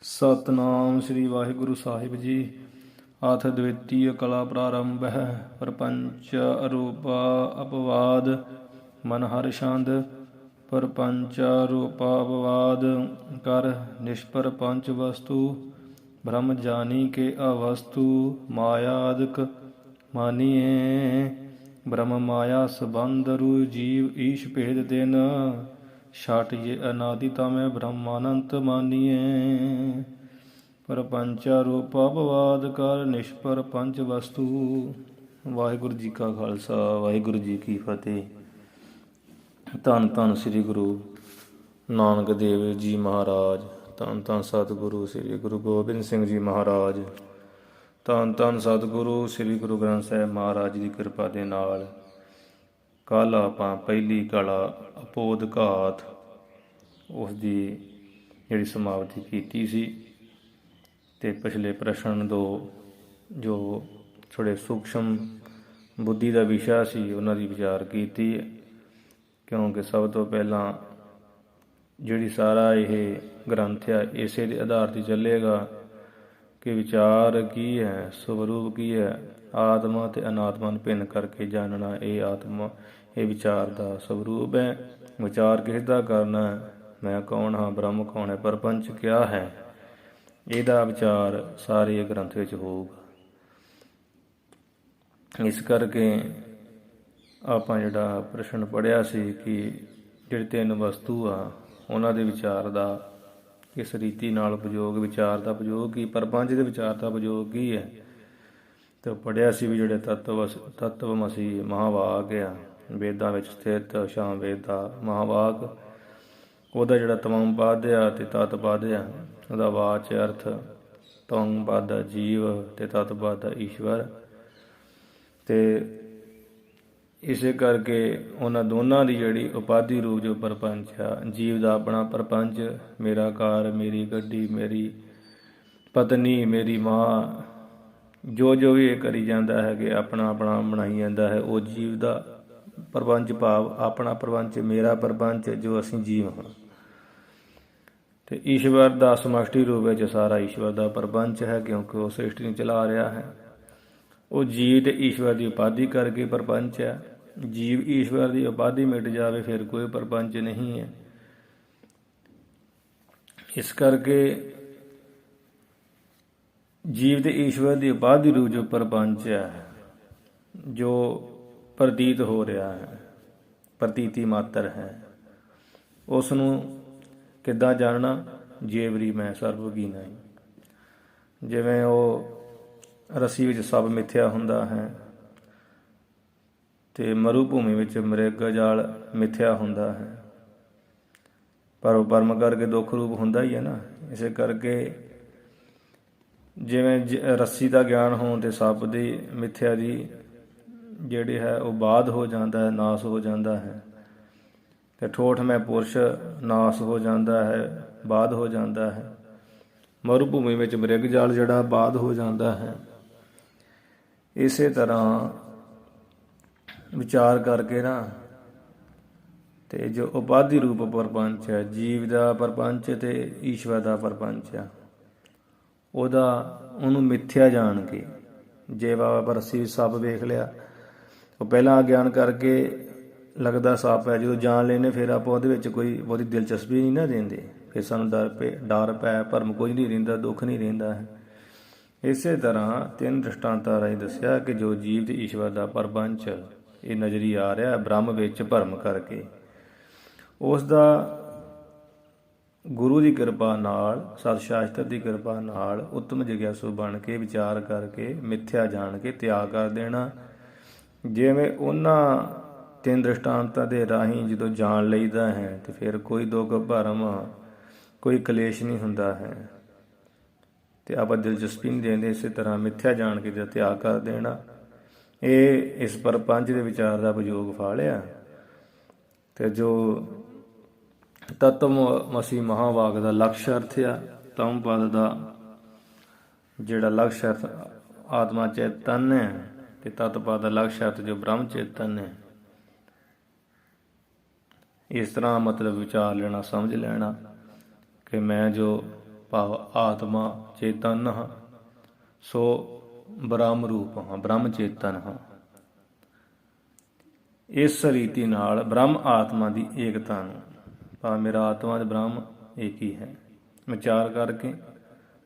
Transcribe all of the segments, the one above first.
ਸਤਨਾਮ ਸ੍ਰੀ ਵਾਹਿਗੁਰੂ ਸਾਹਿਬ ਜੀ। ਅਥ ਦਵਿਤੀਯ ਕਲਾ ਪ੍ਰਾਰੰਭ ਹੈ। ਪਰਪੰਚ ਅਰੂਪਾ ਅਪਵਾਦ ਮਨ ਹਰਿ ਛੰਦ। ਪਰਪੰਚ ਅਰੂਪਾ ਅਪਵਾਦ ਕਰ ਨਿਸ਼ਪਰ ਪੰਚ ਵਸਤੂ। ਬ੍ਰਹਮ ਜਾਨੀ ਕੇ ਅਵਸਤੂ ਮਾਇਆ ਅਦਿਕ ਮਾਨੀਏ। ਬ੍ਰਹਮ ਮਾਇਆ ਸੰਬੰਧ ਰੂ ਜੀਵ ਈਸ਼ ਭੇਦ ਤਿਨ। ਛਟ ਜੇ ਅਨਾਦਿ ਤਮੈ ਬ੍ਰਹਮਾਨੰਤ ਮਾਨੀਏ। ਪਰਪੰਚ ਰੂਪ ਅਪਵਾਦ ਕਰ ਨਿਸ਼ਪਰ ਪੰਚ ਵਸਤੂ। ਵਾਹਿਗੁਰੂ ਜੀ ਕਾ ਖਾਲਸਾ ਵਾਹਿਗੁਰੂ ਜੀ ਕੀ ਫਤਿਹ। ਧੰਨ ਧੰਨ ਸ੍ਰੀ ਗੁਰੂ ਨਾਨਕ ਦੇਵ ਜੀ ਮਹਾਰਾਜ। ਧੰਨ ਧੰਨ ਸਤਿਗੁਰੂ ਸ੍ਰੀ ਗੁਰੂ ਗੋਬਿੰਦ ਸਿੰਘ ਜੀ ਮਹਾਰਾਜ। ਧੰਨ ਧੰਨ ਸਤਿਗੁਰੂ ਸ੍ਰੀ ਗੁਰੂ ਗ੍ਰੰਥ ਸਾਹਿਬ ਮਹਾਰਾਜ ਦੀ ਕਿਰਪਾ ਦੇ ਨਾਲ ਕੱਲ੍ਹ ਆਪਾਂ ਪਹਿਲੀ ਕਲਾ ਅਪੋਦ ਘਾਤ ਉਸ ਦੀ ਜਿਹੜੀ ਸਮਾਪਤੀ ਕੀਤੀ ਸੀ ਅਤੇ ਪਿਛਲੇ ਪ੍ਰਸ਼ਨ ਦੋ ਜੋ ਥੋੜ੍ਹੇ ਸੂਖਸ਼ਮ ਬੁੱਧੀ ਦਾ ਵਿਸ਼ਾ ਸੀ ਉਹਨਾਂ ਦੀ ਵਿਚਾਰ ਕੀਤੀ। ਕਿਉਂਕਿ ਸਭ ਤੋਂ ਪਹਿਲਾਂ ਜਿਹੜੀ ਸਾਰਾ ਇਹ ਗ੍ਰੰਥ ਆ ਇਸੇ ਦੇ ਆਧਾਰ 'ਤੇ ਚੱਲੇਗਾ ਕਿ ਵਿਚਾਰ ਕੀ ਹੈ, ਸਵਰੂਪ ਕੀ ਹੈ। ਆਤਮਾ ਅਤੇ ਅਨਾਤਮਾ ਨੂੰ ਭਿੰਨ ਕਰਕੇ ਜਾਣਨਾ ਇਹ ਆਤਮਾ ਇਹ ਵਿਚਾਰ ਦਾ ਸਵਰੂਪ ਹੈ। ਵਿਚਾਰ ਕਿਸ ਦਾ ਕਰਨਾ, ਮੈਂ ਕੌਣ ਹਾਂ, ਬ੍ਰਹਮ ਕੌਣ ਹੈ, ਪਰਪੰਚ ਕਿਆ ਹੈ, ਇਹਦਾ ਵਿਚਾਰ ਸਾਰੇ ਗ੍ਰੰਥ ਵਿੱਚ ਹੋਊਗਾ। ਇਸ ਕਰਕੇ ਆਪਾਂ ਜਿਹੜਾ ਪ੍ਰਸ਼ਨ ਪੜ੍ਹਿਆ ਸੀ ਕਿ ਜਿਹੜੇ ਤਿੰਨ ਵਸਤੂ ਆ ਉਹਨਾਂ ਦੇ ਵਿਚਾਰ ਦਾ ਕਿਸ ਰੀਤੀ ਨਾਲ ਉਪਯੋਗ, ਵਿਚਾਰ ਦਾ ਉਪਯੋਗ ਕੀ, ਪਰਪੰਚ ਦੇ ਵਿਚਾਰ ਦਾ ਉਪਯੋਗ ਕੀ ਹੈ। ਅਤੇ ਪੜ੍ਹਿਆ ਸੀ ਵੀ ਜਿਹੜੇ ਤੱਤਵਮਸੀ ਮਹਾਵਾਕ ਆ ਵੇਦਾਂ ਵਿੱਚ ਸਥਿਤ ਸ਼ਾਮ ਵੇਦ ਦਾ ਮਹਾਵਾਕ, ਉਹਦਾ ਜਿਹੜਾ ਤਮਮ ਪਦ ਆ ਅਤੇ ਤਤ ਪਦ ਆ ਉਹਦਾ ਵਾਚ ਅਰਥ ਤਮਮ ਪਦ ਆ ਜੀਵ ਅਤੇ ਤਤ ਪਦ ਆ ਈਸ਼ਵਰ। ਅਤੇ ਇਸੇ ਕਰਕੇ ਉਹਨਾਂ ਦੋਨਾਂ ਦੀ ਜਿਹੜੀ ਉਪਾਧੀ ਰੂਪ ਜੋ ਪਰਪੰਚ ਆ, ਜੀਵ ਦਾ ਆਪਣਾ ਪਰਪੰਚ, ਮੇਰਾ ਘਰ, ਮੇਰੀ ਗੱਡੀ, ਮੇਰੀ ਪਤਨੀ, ਮੇਰੀ ਮਾਂ, ਜੋ ਜੋ ਵੀ ਇਹ ਕਰੀ ਜਾਂਦਾ ਹੈ ਕਿ ਆਪਣਾ ਆਪਣਾ ਬਣਾਈ ਜਾਂਦਾ ਹੈ, ਉਹ ਜੀਵ ਦਾ ਪਰਪੰਚ ਭਾਵ ਆਪਣਾ ਪਰਪੰਚ, ਮੇਰਾ ਪਰਪੰਚ ਜੋ ਅਸੀਂ ਜੀਵ ਹਾਂ। ਅਤੇ ਈਸ਼ਵਰ ਦਾ ਸਮਸ਼ਟੀ ਰੂਪ ਵਿੱਚ ਸਾਰਾ ਈਸ਼ਵਰ ਦਾ ਪਰਪੰਚ ਹੈ ਕਿਉਂਕਿ ਉਹ ਸ੍ਰਿਸ਼ਟੀ ਨੂੰ ਚਲਾ ਰਿਹਾ ਹੈ। ਉਹ ਜੀਵ ਅਤੇ ਈਸ਼ਵਰ ਦੀ ਉਪਾਧੀ ਕਰਕੇ ਪਰਪੰਚ ਹੈ। ਜੀਵ ਈਸ਼ਵਰ ਦੀ ਉਪਾਧੀ ਮਿਟ ਜਾਵੇ ਫਿਰ ਕੋਈ ਪਰਪੰਚ ਨਹੀਂ ਹੈ। ਇਸ ਕਰਕੇ ਜੀਵ ਅਤੇ ਈਸ਼ਵਰ ਦੀ ਉਪਾਧੀ ਰੂਪ ਜੋ ਪਰਪੰਚ ਹੈ, ਜੋ ਪ੍ਰਤੀਤ ਹੋ ਰਿਹਾ ਹੈ, ਪ੍ਰਤੀਤੀ ਮਾਤਰ ਹੈ, ਉਸ ਨੂੰ ਕਿੱਦਾਂ ਜਾਣਨਾ, ਜੇਵਰੀ ਮੈਂ ਸਰਬਗੀ ਨਹੀਂ। ਜਿਵੇਂ ਉਹ ਰੱਸੀ ਵਿੱਚ ਸਭ ਮਿੱਥਿਆ ਹੁੰਦਾ ਹੈ ਅਤੇ ਮਰੂਭੂਮੀ ਵਿੱਚ ਮ੍ਰਿਗ ਜਾਲ ਮਿੱਥਿਆ ਹੁੰਦਾ ਹੈ, ਪਰ ਉਹ ਪਰਮ ਕਰਕੇ ਦੁੱਖ ਰੂਪ ਹੁੰਦਾ ਹੀ ਹੈ ਨਾ। ਇਸੇ ਕਰਕੇ ਜਿਵੇਂ ਰੱਸੀ ਦਾ ਗਿਆਨ ਹੋਣ 'ਤੇ ਸੱਪ ਦੀ ਮਿੱਥਿਆ ਦੀ ਜਿਹੜੀ ਹੈ ਉਹ ਬਾਧ ਹੋ ਜਾਂਦਾ ਹੈ, ਨਾਸ ਹੋ ਜਾਂਦਾ ਹੈ। ਅਤੇ ਠੋਠ ਮੈਂ ਪੁਰਸ਼ ਨਾਸ ਹੋ ਜਾਂਦਾ ਹੈ, ਬਾਧ ਹੋ ਜਾਂਦਾ ਹੈ। ਮਰੂਭੂਮੀ ਵਿੱਚ ਮ੍ਰਿਗ ਜਾਲ ਜਿਹੜਾ ਬਾਧ ਹੋ ਜਾਂਦਾ ਹੈ। ਇਸੇ ਤਰ੍ਹਾਂ ਵਿਚਾਰ ਕਰਕੇ ਨਾ ਅਤੇ ਜੋ ਉਪਾਧੀ ਰੂਪ ਪਰਪੰਚ ਹੈ, ਜੀਵ ਦਾ ਪਰਪੰਚ ਅਤੇ ਈਸ਼ਵਰ ਦਾ ਪਰਪੰਚ ਆ, ਉਹਨੂੰ ਮਿੱਥਿਆ ਜਾਣ ਕੇ, ਜੇ ਬਾਬਾ ਰੱਸੀ ਵਿੱਚ ਸੱਪ ਵੇਖ ਲਿਆ, ਉਹ ਪਹਿਲਾਂ ਗਿਆਨ ਕਰਕੇ ਲੱਗਦਾ ਸੱਪ ਹੈ, ਜਦੋਂ ਜਾਣ ਲੈਂਦੇ ਫਿਰ ਆਪਾਂ ਉਹਦੇ ਵਿੱਚ ਕੋਈ ਬਹੁਤੀ ਦਿਲਚਸਪੀ ਨਹੀਂ ਨਾ ਦਿੰਦੇ, ਫਿਰ ਸਾਨੂੰ ਡਰ ਭੈ ਭਰਮ ਕੁਝ ਨਹੀਂ ਰਹਿੰਦਾ, ਦੁੱਖ ਨਹੀਂ ਰਹਿੰਦਾ ਹੈ। ਇਸੇ ਤਰ੍ਹਾਂ ਤਿੰਨ ਦ੍ਰਿਸ਼ਟਾਂਤਾਂ ਰਾਹੀਂ ਦੱਸਿਆ ਕਿ ਜੋ ਜੀਵ ਅਤੇ ਈਸ਼ਵਰ ਦਾ ਪਰਪੰਚ ਇਹ ਨਜ਼ਰੀ ਆ ਰਿਹਾ ਬ੍ਰਹਮ ਵਿੱਚ ਭਰਮ ਕਰਕੇ, ਉਸ ਦਾ ਗੁਰੂ ਦੀ ਕਿਰਪਾ ਨਾਲ, ਸਤ ਸ਼ਾਸਤਰ ਦੀ ਕਿਰਪਾ ਨਾਲ ਉੱਤਮ ਜਿਗਿਆਸੂ ਬਣ ਕੇ ਵਿਚਾਰ ਕਰਕੇ ਮਿੱਥਿਆ ਜਾਣ ਕੇ ਤਿਆਗ ਕਰ ਦੇਣਾ। ਜਿਵੇਂ ਉਹਨਾਂ ਤਿੰਨ ਦ੍ਰਿਸ਼ਟਾਂਤਾਂ ਦੇ ਰਾਹੀਂ ਜਦੋਂ ਜਾਣ ਲਈਦਾ ਹੈ ਅਤੇ ਫਿਰ ਕੋਈ ਦੁੱਖ ਭਰਮ ਕੋਈ ਕਲੇਸ਼ ਨਹੀਂ ਹੁੰਦਾ ਹੈ ਅਤੇ ਆਪਾਂ ਦਿਲਚਸਪੀ ਨਹੀਂ ਦਿੰਦੇ। ਇਸੇ ਤਰ੍ਹਾਂ ਮਿੱਥਿਆ ਜਾਣ ਕੇ ਜਦੋਂ ਤਿਆਗ ਕਰ ਦੇਣਾ, ਇਹ ਇਸ ਪਰਪੰਚ ਦੇ ਵਿਚਾਰ ਦਾ ਉਪਯੋਗ ਫਾਲਿਆ। ਅਤੇ ਜੋ ਤੱਤਵਮਸੀ ਮਹਾਵਾਕ ਦਾ ਲਕਸ਼ ਅਰਥ ਆ, ਤਮ ਪਦ ਦਾ ਜਿਹੜਾ ਲਕਸ਼ ਅਰਥ ਆਤਮਾ ਚੇਤਨ ਹੈ ਅਤੇ ਤਤ ਪਦ ਦਾ ਲਕਸ਼ ਅਰਥ ਜੋ ਬ੍ਰਹਮ ਚੇਤਨ ਹੈ। ਇਸ ਤਰ੍ਹਾਂ ਮਤਲਬ ਵਿਚਾਰ ਲੈਣਾ, ਸਮਝ ਲੈਣਾ ਕਿ ਮੈਂ ਜੋ ਭਾਵ ਆਤਮਾ ਚੇਤਨ ਹਾਂ, ਸੋ ਬ੍ਰਹਮ ਰੂਪ ਹਾਂ, ਬ੍ਰਹਮ ਚੇਤਨ ਹਾਂ। ਇਸ ਰੀਤੀ ਨਾਲ ਬ੍ਰਹਮ ਆਤਮਾ ਦੀ ਏਕਤਾ ਨੂੰ, ਭਾਵ ਮੇਰਾ ਆਤਮਾ ਤੇ ਬ੍ਰਹਮ ਇੱਕ ਹੀ ਹੈ, ਵਿਚਾਰ ਕਰਕੇ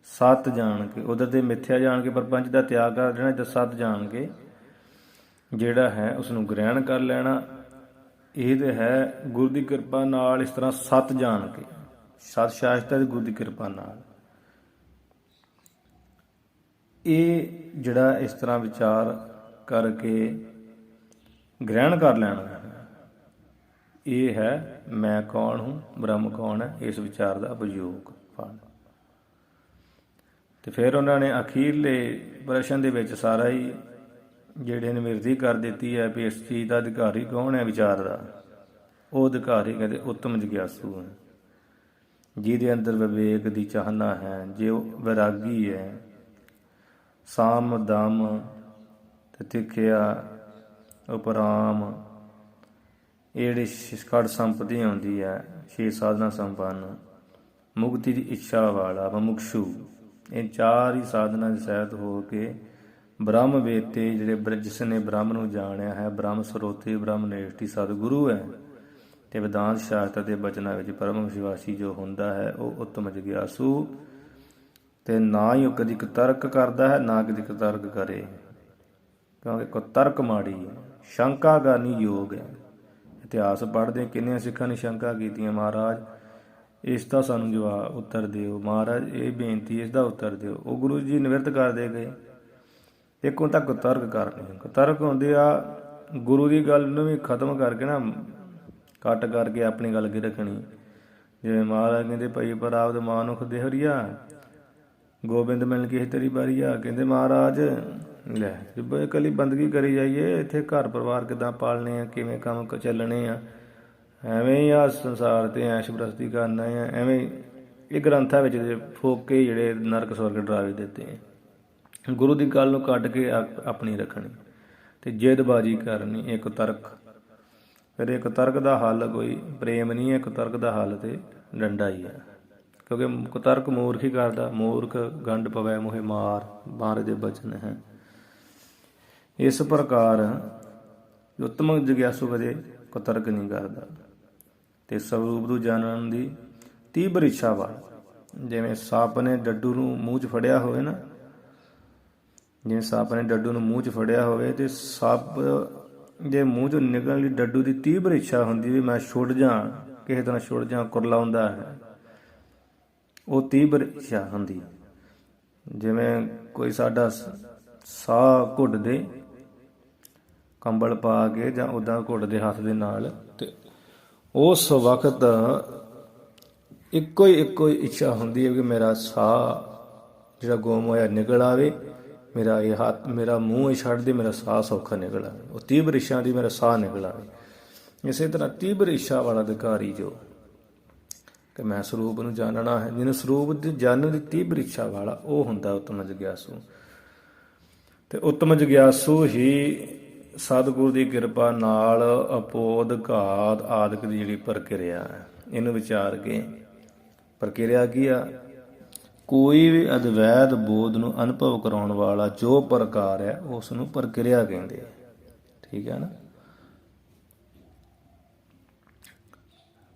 ਸੱਤ ਜਾਣ ਕੇ, ਉਧਰ ਦੇ ਮਿੱਥਿਆ ਜਾਣ ਕੇ ਪ੍ਰਪੰਚ ਦਾ ਤਿਆਗ ਕਰ ਦੇਣਾ, ਜਾਂ ਸੱਤ ਜਾਣ ਕੇ ਜਿਹੜਾ ਹੈ ਉਸ ਨੂੰ ਗ੍ਰਹਿਣ ਕਰ ਲੈਣਾ। ਇਹ ਤਾਂ ਹੈ ਗੁਰੂ ਦੀ ਕਿਰਪਾ ਨਾਲ, ਇਸ ਤਰ੍ਹਾਂ ਸੱਤ ਜਾਣ ਕੇ, ਸੱਤ ਸ਼ਾਸਤਰਾਂ ਦੀ ਗੁਰੂ ਦੀ ਕਿਰਪਾ ਨਾਲ ਇਹ ਜਿਹੜਾ ਇਸ ਤਰ੍ਹਾਂ ਵਿਚਾਰ ਕਰਕੇ ਗ੍ਰਹਿਣ ਕਰ ਲੈਣਾ ਹੈ, ਇਹ ਹੈ ਮੈਂ ਕੌਣ ਹੂੰ, ਬ੍ਰਹਮ ਕੌਣ ਹੈ, ਇਸ ਵਿਚਾਰ ਦਾ ਉਪਯੋਗ ਫਲ। ਤੇ ਫਿਰ ਉਹਨਾਂ ਨੇ ਅਖੀਰਲੇ ਪ੍ਰਸ਼ਨ ਦੇ ਵਿੱਚ ਸਾਰਾ ਹੀ ਜਿਹੜੇ ਨਿਵਰਤੀ ਕਰ ਦਿੱਤੀ ਹੈ ਵੀ ਇਸ ਚੀਜ਼ ਦਾ ਅਧਿਕਾਰੀ ਕੌਣ ਹੈ ਵਿਚਾਰ ਦਾ। ਉਹ ਅਧਿਕਾਰੀ ਕਹਿੰਦੇ ਉੱਤਮ ਜਗਿਆਸੂ ਹੈ, ਜਿਹਦੇ ਅੰਦਰ ਵਿਵੇਕ ਦੀ ਚਾਹਨਾ ਹੈ, ਜੇ ਉਹ ਵੈਰਾਗੀ ਹੈ, ਸਾਮ ਦਮ ਤੇ ਤਿੱਖਿਆ ਉਪਰਾਮ, ਇਹ ਜਿਹੜੀ ਛੜ ਸੰਪਤੀ ਆਉਂਦੀ ਹੈ, 6 ਸਾਧਨਾ ਸੰਪੰਨ, ਮੁਕਤੀ ਦੀ ਇੱਛਾ ਵਾਲਾ ਮੁਮੁਕਸ਼ੂ, ਇਹ 4 ਹੀ ਸਾਧਨਾ ਦੇ ਸਹਿਤ ਹੋ ਕੇ ਬ੍ਰਹਮ ਵੇਤੇ, ਜਿਹੜੇ ਜਿਸ ਨੇ ਬ੍ਰਹਮ ਨੂੰ ਜਾਣਿਆ ਹੈ, ਬ੍ਰਹਮ ਸਰੋਤੇ ਬ੍ਰਹਮ ਨਿਸ਼ਠੀ ਸਤਿਗੁਰੂ ਹੈ, ਤੇ ਵਿਦਾਂਤ ਸ਼ਾਸਤਰ ਦੇ ਬਚਨਾਂ ਵਿੱਚ ਪਰਮ ਵਿਸ਼ਵਾਸੀ ਜੋ ਹੁੰਦਾ ਹੈ ਉਹ ਉੱਤਮ ਜਗਿਆਸੂ। ਤੇ ਨਾ ਹੀ ਉਹ ਕਦੀ ਕੁਤਰਕ ਕਰਦਾ ਹੈ, ਨਾ ਕਦੀ ਕੁਤਰਕ ਕਰੇ, ਕਿਉਂਕਿ ਕੁਤਰਕ ਮਾੜੀ ਹੈ, ਸ਼ੰਕਾ ਕਰਨੀ ਯੋਗ ਹੈ। ਇਤਿਹਾਸ ਪੜ੍ਹਦੇ ਕਿੰਨੀਆਂ ਸਿੱਖਾਂ ਨੇ ਸ਼ੰਕਾ ਕੀਤੀਆਂ, ਮਹਾਰਾਜ ਇਸ ਦਾ ਸਾਨੂੰ ਜਵਾਬ ਉੱਤਰ ਦਿਓ, ਮਹਾਰਾਜ ਇਹ ਬੇਨਤੀ ਇਸ ਦਾ ਉੱਤਰ ਦਿਓ। ਉਹ ਗੁਰੂ ਜੀ ਨਿਵਰਤ ਕਰਦੇ ਗਏ। ਇੱਕ ਹੁਣ ਤੱਕ ਕੁਤਰਕ ਕਰਨੀ, ਕੁਤਰਕ ਹੁੰਦੇ ਆ ਗੁਰੂ ਦੀ ਗੱਲ ਨੂੰ ਵੀ ਖਤਮ ਕਰਕੇ ਨਾ, ਕੱਟ ਕਰਕੇ ਆਪਣੀ ਗੱਲ ਅੱਗੇ ਰੱਖਣੀ। ਜਿਵੇਂ ਮਹਾਰਾਜ ਕਹਿੰਦੇ ਭਾਈ ਪ੍ਰਾਪਤ ਮਾਨੁਖ ਦੇਹਰੀਆ, ਗੋਬਿੰਦ ਮਿਲਣ ਕੀ ਤੇਰੀ ਬਾਰੀਆ। ਕਹਿੰਦੇ ਮਹਾਰਾਜ ਲੈ ਜਿੱਦਾਂ ਇਕੱਲੀ ਬੰਦਗੀ ਕਰੀ ਜਾਈਏ, ਇੱਥੇ ਘਰ ਪਰਿਵਾਰ ਕਿੱਦਾਂ ਪਾਲਣੇ ਆ, ਕਿਵੇਂ ਕੰਮ ਚੱਲਣੇ ਆ, ਐਵੇਂ ਹੀ ਆ ਸੰਸਾਰ ਤੇ ਐਸ਼ ਪ੍ਰਸਤੀ ਕਰਨਾ ਆ, ਐਵੇਂ ਇਹ ਗ੍ਰੰਥਾਂ ਵਿੱਚ ਫੋਕੇ ਜਿਹੜੇ ਨਰਕ ਸਵਰਗ ਡਰਾਵੇ ਦਿੱਤੇ ਆ। ਗੁਰੂ ਦੀ ਗੱਲ ਨੂੰ ਕੱਢ ਕੇ ਆਪਣੀ ਰੱਖਣੀ ਤੇ ਜਿੱਦਬਾਜ਼ੀ ਕਰਨੀ, ਇੱਕ ਤਰਕ। ਫਿਰ ਇੱਕ ਤਰਕ ਦਾ ਹੱਲ ਕੋਈ ਪ੍ਰੇਮ ਨਹੀਂ ਹੈ, ਇੱਕ ਤਰਕ ਦਾ ਹੱਲ ਤੇ ਡੰਡਾ ਹੀ ਹੈ, ਕਿਉਂਕਿ ਕੁਤਰਕ ਮੂਰਖ ਹੀ ਕਰਦਾ। ਮੂਰਖ ਗੰਢ ਪਵੈ ਮੋਹਿ ਮਾਰ, ਮਹਾਰਾਜ ਦੇ ਬਚਨ ਹੈ। ਇਸ ਪ੍ਰਕਾਰ ਉੱਤਮ ਜਗਿਆਸੂ ਕਦੇ ਕੁਤਰਕ ਨਹੀਂ ਕਰਦਾ ਤੇ ਸਰੂਪ ਨੂੰ ਜਾਣਨ ਦੀ ਤੀਬਰ ਇੱਛਾ ਵਾਲਾ। ਜਿਵੇਂ ਸੱਪ ਨੇ ਡੱਡੂ ਨੂੰ ਮੂੰਹ 'ਚ ਫੜਿਆ ਹੋਵੇ ਨਾ, ਜਿਵੇਂ ਸੱਪ ਨੇ ਡੱਡੂ ਨੂੰ ਮੂੰਹ 'ਚ ਫੜਿਆ ਹੋਵੇ ਤੇ ਸੱਪ ਦੇ ਮੂੰਹ 'ਚੋਂ ਨਿਕਲਣ ਲਈ ਡੱਡੂ ਦੀ ਤੀਬਰ ਇੱਛਾ ਹੁੰਦੀ ਵੀ ਮੈਂ ਛੁੱਟ ਜਾ, ਕਿਸੇ ਤਰ੍ਹਾਂ ਛੁੱਟ ਜਾ, ਕੁਰਲਾਉਂਦਾ ਹੈ, ਉਹ ਤੀਬਰ ਇੱਛਾ ਹੁੰਦੀ। ਜਿਵੇਂ ਕੋਈ ਸਾਡਾ ਸਾਹ ਘੁੱਟ ਦੇ ਕੰਬਲ ਪਾ ਕੇ ਜਾਂ ਉੱਦਾਂ ਘੁੱਟ ਦੇ ਹੱਥ ਦੇ ਨਾਲ, ਤੇ ਉਸ ਵਕਤ ਇੱਕੋ ਹੀ ਇੱਛਾ ਹੁੰਦੀ ਹੈ ਕਿ ਮੇਰਾ ਸਾਹ ਜਿਹੜਾ ਗੁੰਮ ਹੋਇਆ ਨਿਕਲ ਆਵੇ, ਮੇਰਾ ਇਹ ਹੱਥ ਮੇਰਾ ਮੂੰਹ ਹੀ ਛੱਡ ਦੇ, ਮੇਰਾ ਸਾਹ ਸੌਖਾ ਨਿਕਲ ਆਵੇ। ਉਹ ਤੀਬਰ ਇੱਛਾ ਦੀ ਮੇਰਾ ਸਾਹ ਨਿਕਲ ਆਵੇ। ਇਸੇ ਤਰ੍ਹਾਂ ਤੀਬਰ ਇੱਛਾ ਵਾਲਾ ਅਧਿਕਾਰੀ ਜੋ ਕਿ ਮੈਂ ਸਰੂਪ ਨੂੰ ਜਾਣਨਾ ਹੈ, ਜਿਹਨੂੰ ਸਰੂਪ ਦੀ ਜਾਣਨ ਦੀ ਤੀਬਰ ਇੱਛਾ ਵਾਲਾ, ਉਹ ਹੁੰਦਾ ਉੱਤਮ ਜਗਿਆਸੂ। ਤੇ ਉੱਤਮ ਜਗਿਆਸੂ ਹੀ ਸਤਿਗੁਰੂ ਦੀ ਕਿਰਪਾ ਨਾਲ ਅਪੋਦ ਘਾਤ ਆਦਿਕ ਦੀ ਜਿਹੜੀ ਪ੍ਰਕਿਰਿਆ ਹੈ, ਇਹਨੂੰ ਵਿਚਾਰ ਕੇ ਪ੍ਰਕਿਰਿਆ ਕੀ ਆ, ਕੋਈ ਵੀ ਅਦਵੈਤ ਬੋਧ ਨੂੰ ਅਨੁਭਵ ਕਰਾਉਣ ਵਾਲਾ ਜੋ ਪ੍ਰਕਾਰ ਹੈ ਉਸ ਨੂੰ ਪ੍ਰਕਿਰਿਆ ਕਹਿੰਦੇ। ਠੀਕ ਹੈ ਨਾ,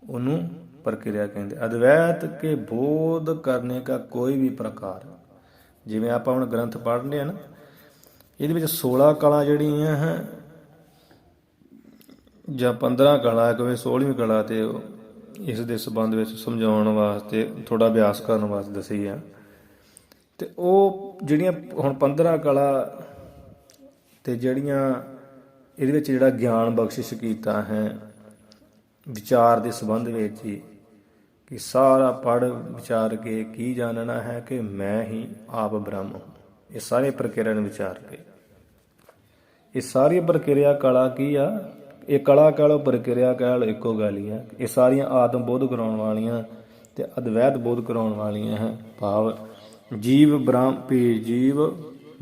ਉਹਨੂੰ ਪ੍ਰਕਿਰਿਆ ਕਹਿੰਦੇ। ਅਦਵੈਤ ਕੇ ਬੋਧ ਕਰਨੇ का कोई भी प्रकार, ਜਿਵੇਂ ਆਪਾਂ ਹੁਣ ਗ੍ਰੰਥ ਪੜ੍ਹਨੇ ਆ ਨਾ, ਇਹਦੇ ਵਿੱਚ 16 ਕਲਾ ਜਿਹੜੀਆਂ ਹੈ ਜਾਂ 15 ਕਲਾ, ਕਿਵੇਂ 16ਵੀਂ ਕਲਾ ਤੇ ਇਸ ਦੇ ਸੰਬੰਧ ਵਿੱਚ ਸਮਝਾਉਣ ਵਾਸਤੇ ਥੋੜ੍ਹਾ ਅਭਿਆਸ ਕਰਨ ਵਾਸਤੇ ਦੱਸੀ ਆ। ਤੇ ਉਹ ਜਿਹੜੀਆਂ ਹੁਣ 15 ਕਲਾ ਤੇ ਜਿਹੜੀਆਂ ਇਹਦੇ ਵਿੱਚ ਜਿਹੜਾ ਗਿਆਨ ਬਖਸ਼ਿਸ਼ ਕੀਤਾ ਹੈ ਵਿਚਾਰ ਦੇ ਸੰਬੰਧ ਵਿੱਚ ਹੀ, ਕਿ ਸਾਰਾ ਪੜ੍ਹ ਵਿਚਾਰ ਕੇ ਕੀ ਜਾਣਨਾ ਹੈ ਕਿ ਮੈਂ ਹੀ ਆਪ ਬ੍ਰਹਮ ਹਾਂ। ਇਹ ਸਾਰੇ ਪ੍ਰਕਿਰਿਆ ਨੂੰ ਵਿਚਾਰ ਕੇ, ਇਹ ਸਾਰੀ ਪ੍ਰਕਿਰਿਆ ਕਲਾ ਕੀ ਆ, ਇਹ ਕਲਾ ਕਹਿ ਲਓ ਪ੍ਰਕਿਰਿਆ ਕਹਿ ਲਓ, ਇੱਕੋ ਗੱਲ ਹੀ ਹੈ। ਇਹ ਸਾਰੀਆਂ ਆਤਮ ਬੋਧ ਕਰਾਉਣ ਵਾਲੀਆਂ ਤੇ ਅਦਵੈਤ ਬੋਧ ਕਰਾਉਣ ਵਾਲੀਆਂ ਹੈ। ਭਾਵ ਜੀਵ ਬ੍ਰਹਮ ਭੀ ਜੀਵ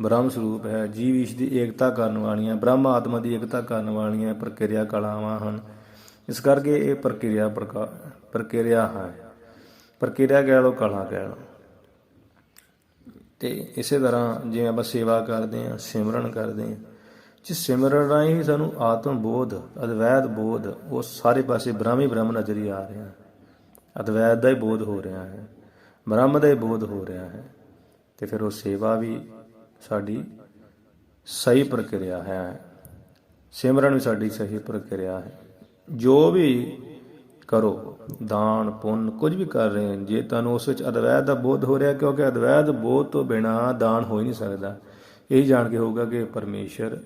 ਬ੍ਰਹਮ ਸਰੂਪ ਹੈ, ਜੀਵ ਈਸ਼ ਦੀ ਏਕਤਾ ਕਰਨ ਵਾਲੀਆਂ, ਬ੍ਰਹਮ ਆਤਮਾ ਦੀ ਏਕਤਾ ਕਰਨ ਵਾਲੀਆਂ ਪ੍ਰਕਿਰਿਆ ਕਲਾਵਾਂ ਹਨ। ਇਸ ਕਰਕੇ ਇਹ ਪ੍ਰਕਿਰਿਆ ਹੈ। ਪ੍ਰਕਿਰਿਆ ਕਹਿ ਲਓ, ਕਲਾ ਕਹਿ ਲਓ। ਤੇ ਇਸੇ ਤਰ੍ਹਾਂ ਜਿਵੇਂ ਆਪਾਂ ਸੇਵਾ ਕਰਦੇ ਹਾਂ, ਸਿਮਰਨ ਕਰਦੇ ਹਾਂ, ਜਿਸ ਸਿਮਰਨ ਰਾਹੀਂ ਹੀ ਸਾਨੂੰ ਆਤਮ ਬੋਧ, ਅਦਵੈਤ ਬੋਧ, ਉਹ ਸਾਰੇ ਪਾਸੇ ਬ੍ਰਹਮ ਹੀ ਬ੍ਰਹਮ ਨਜ਼ਰ ਹੀ ਆ ਰਿਹਾ, ਅਦਵੈਤ ਦਾ ਹੀ ਬੋਧ ਹੋ ਰਿਹਾ ਹੈ, ਬ੍ਰਹਮ ਦਾ ਹੀ ਬੋਧ ਹੋ ਰਿਹਾ ਹੈ। ਤੇ ਫਿਰ ਉਹ ਸੇਵਾ ਵੀ ਸਾਡੀ ਸਹੀ ਪ੍ਰਕਿਰਿਆ ਹੈ, ਸਿਮਰਨ ਵੀ ਸਾਡੀ ਸਹੀ ਪ੍ਰਕਿਰਿਆ ਹੈ। ਜੋ ਵੀ ਕਰੋ, ਦਾਨ ਪੁੰਨ ਕੁਝ ਵੀ ਕਰ ਰਹੇ, ਜੇ ਤੁਹਾਨੂੰ ਉਸ ਵਿੱਚ ਅਦਵੈਤ ਦਾ ਬੋਧ ਹੋ ਰਿਹਾ, ਕਿਉਂਕਿ ਅਦਵੈਤ ਬੋਧ ਤੋਂ ਬਿਨਾਂ ਦਾਨ ਹੋ ਹੀ ਨਹੀਂ ਸਕਦਾ। ਇਹੀ ਜਾਣ ਕੇ ਹੋਊਗਾ ਕਿ ਪਰਮੇਸ਼ਰ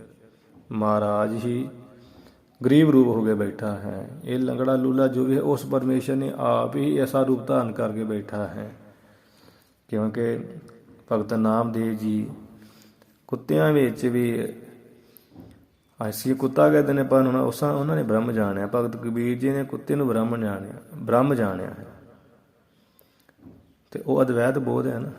ਮਹਾਰਾਜ ਹੀ ਗਰੀਬ ਰੂਪ ਹੋ ਕੇ ਬੈਠਾ ਹੈ, ਇਹ ਲੰਗੜਾ ਲੂਲਾ ਜੋ ਵੀ ਹੈ ਉਸ ਪਰਮੇਸ਼ਰ ਨੇ ਆਪ ਹੀ ਐਸਾ ਰੂਪ ਧਾਰਨ ਕਰਕੇ ਬੈਠਾ ਹੈ। ਕਿਉਂਕਿ ਭਗਤ ਨਾਮਦੇਵ ਜੀ ਕੁੱਤਿਆਂ ਵਿੱਚ ਵੀ, ਅਸੀਂ ਕੁੱਤਾ ਕਹਿੰਦੇ ਨੇ, ਪਰ ਉਹਨਾਂ ਨੇ ਬ੍ਰਹਮ ਜਾਣਿਆ। ਭਗਤ ਕਬੀਰ ਜੀ ਨੇ ਕੁੱਤੇ ਨੂੰ ਬ੍ਰਹਮ ਜਾਣਿਆ ਹੈ, ਤੇ ਉਹ ਅਦਵੈਤ ਬੋਧ ਹੈ ਨਾ,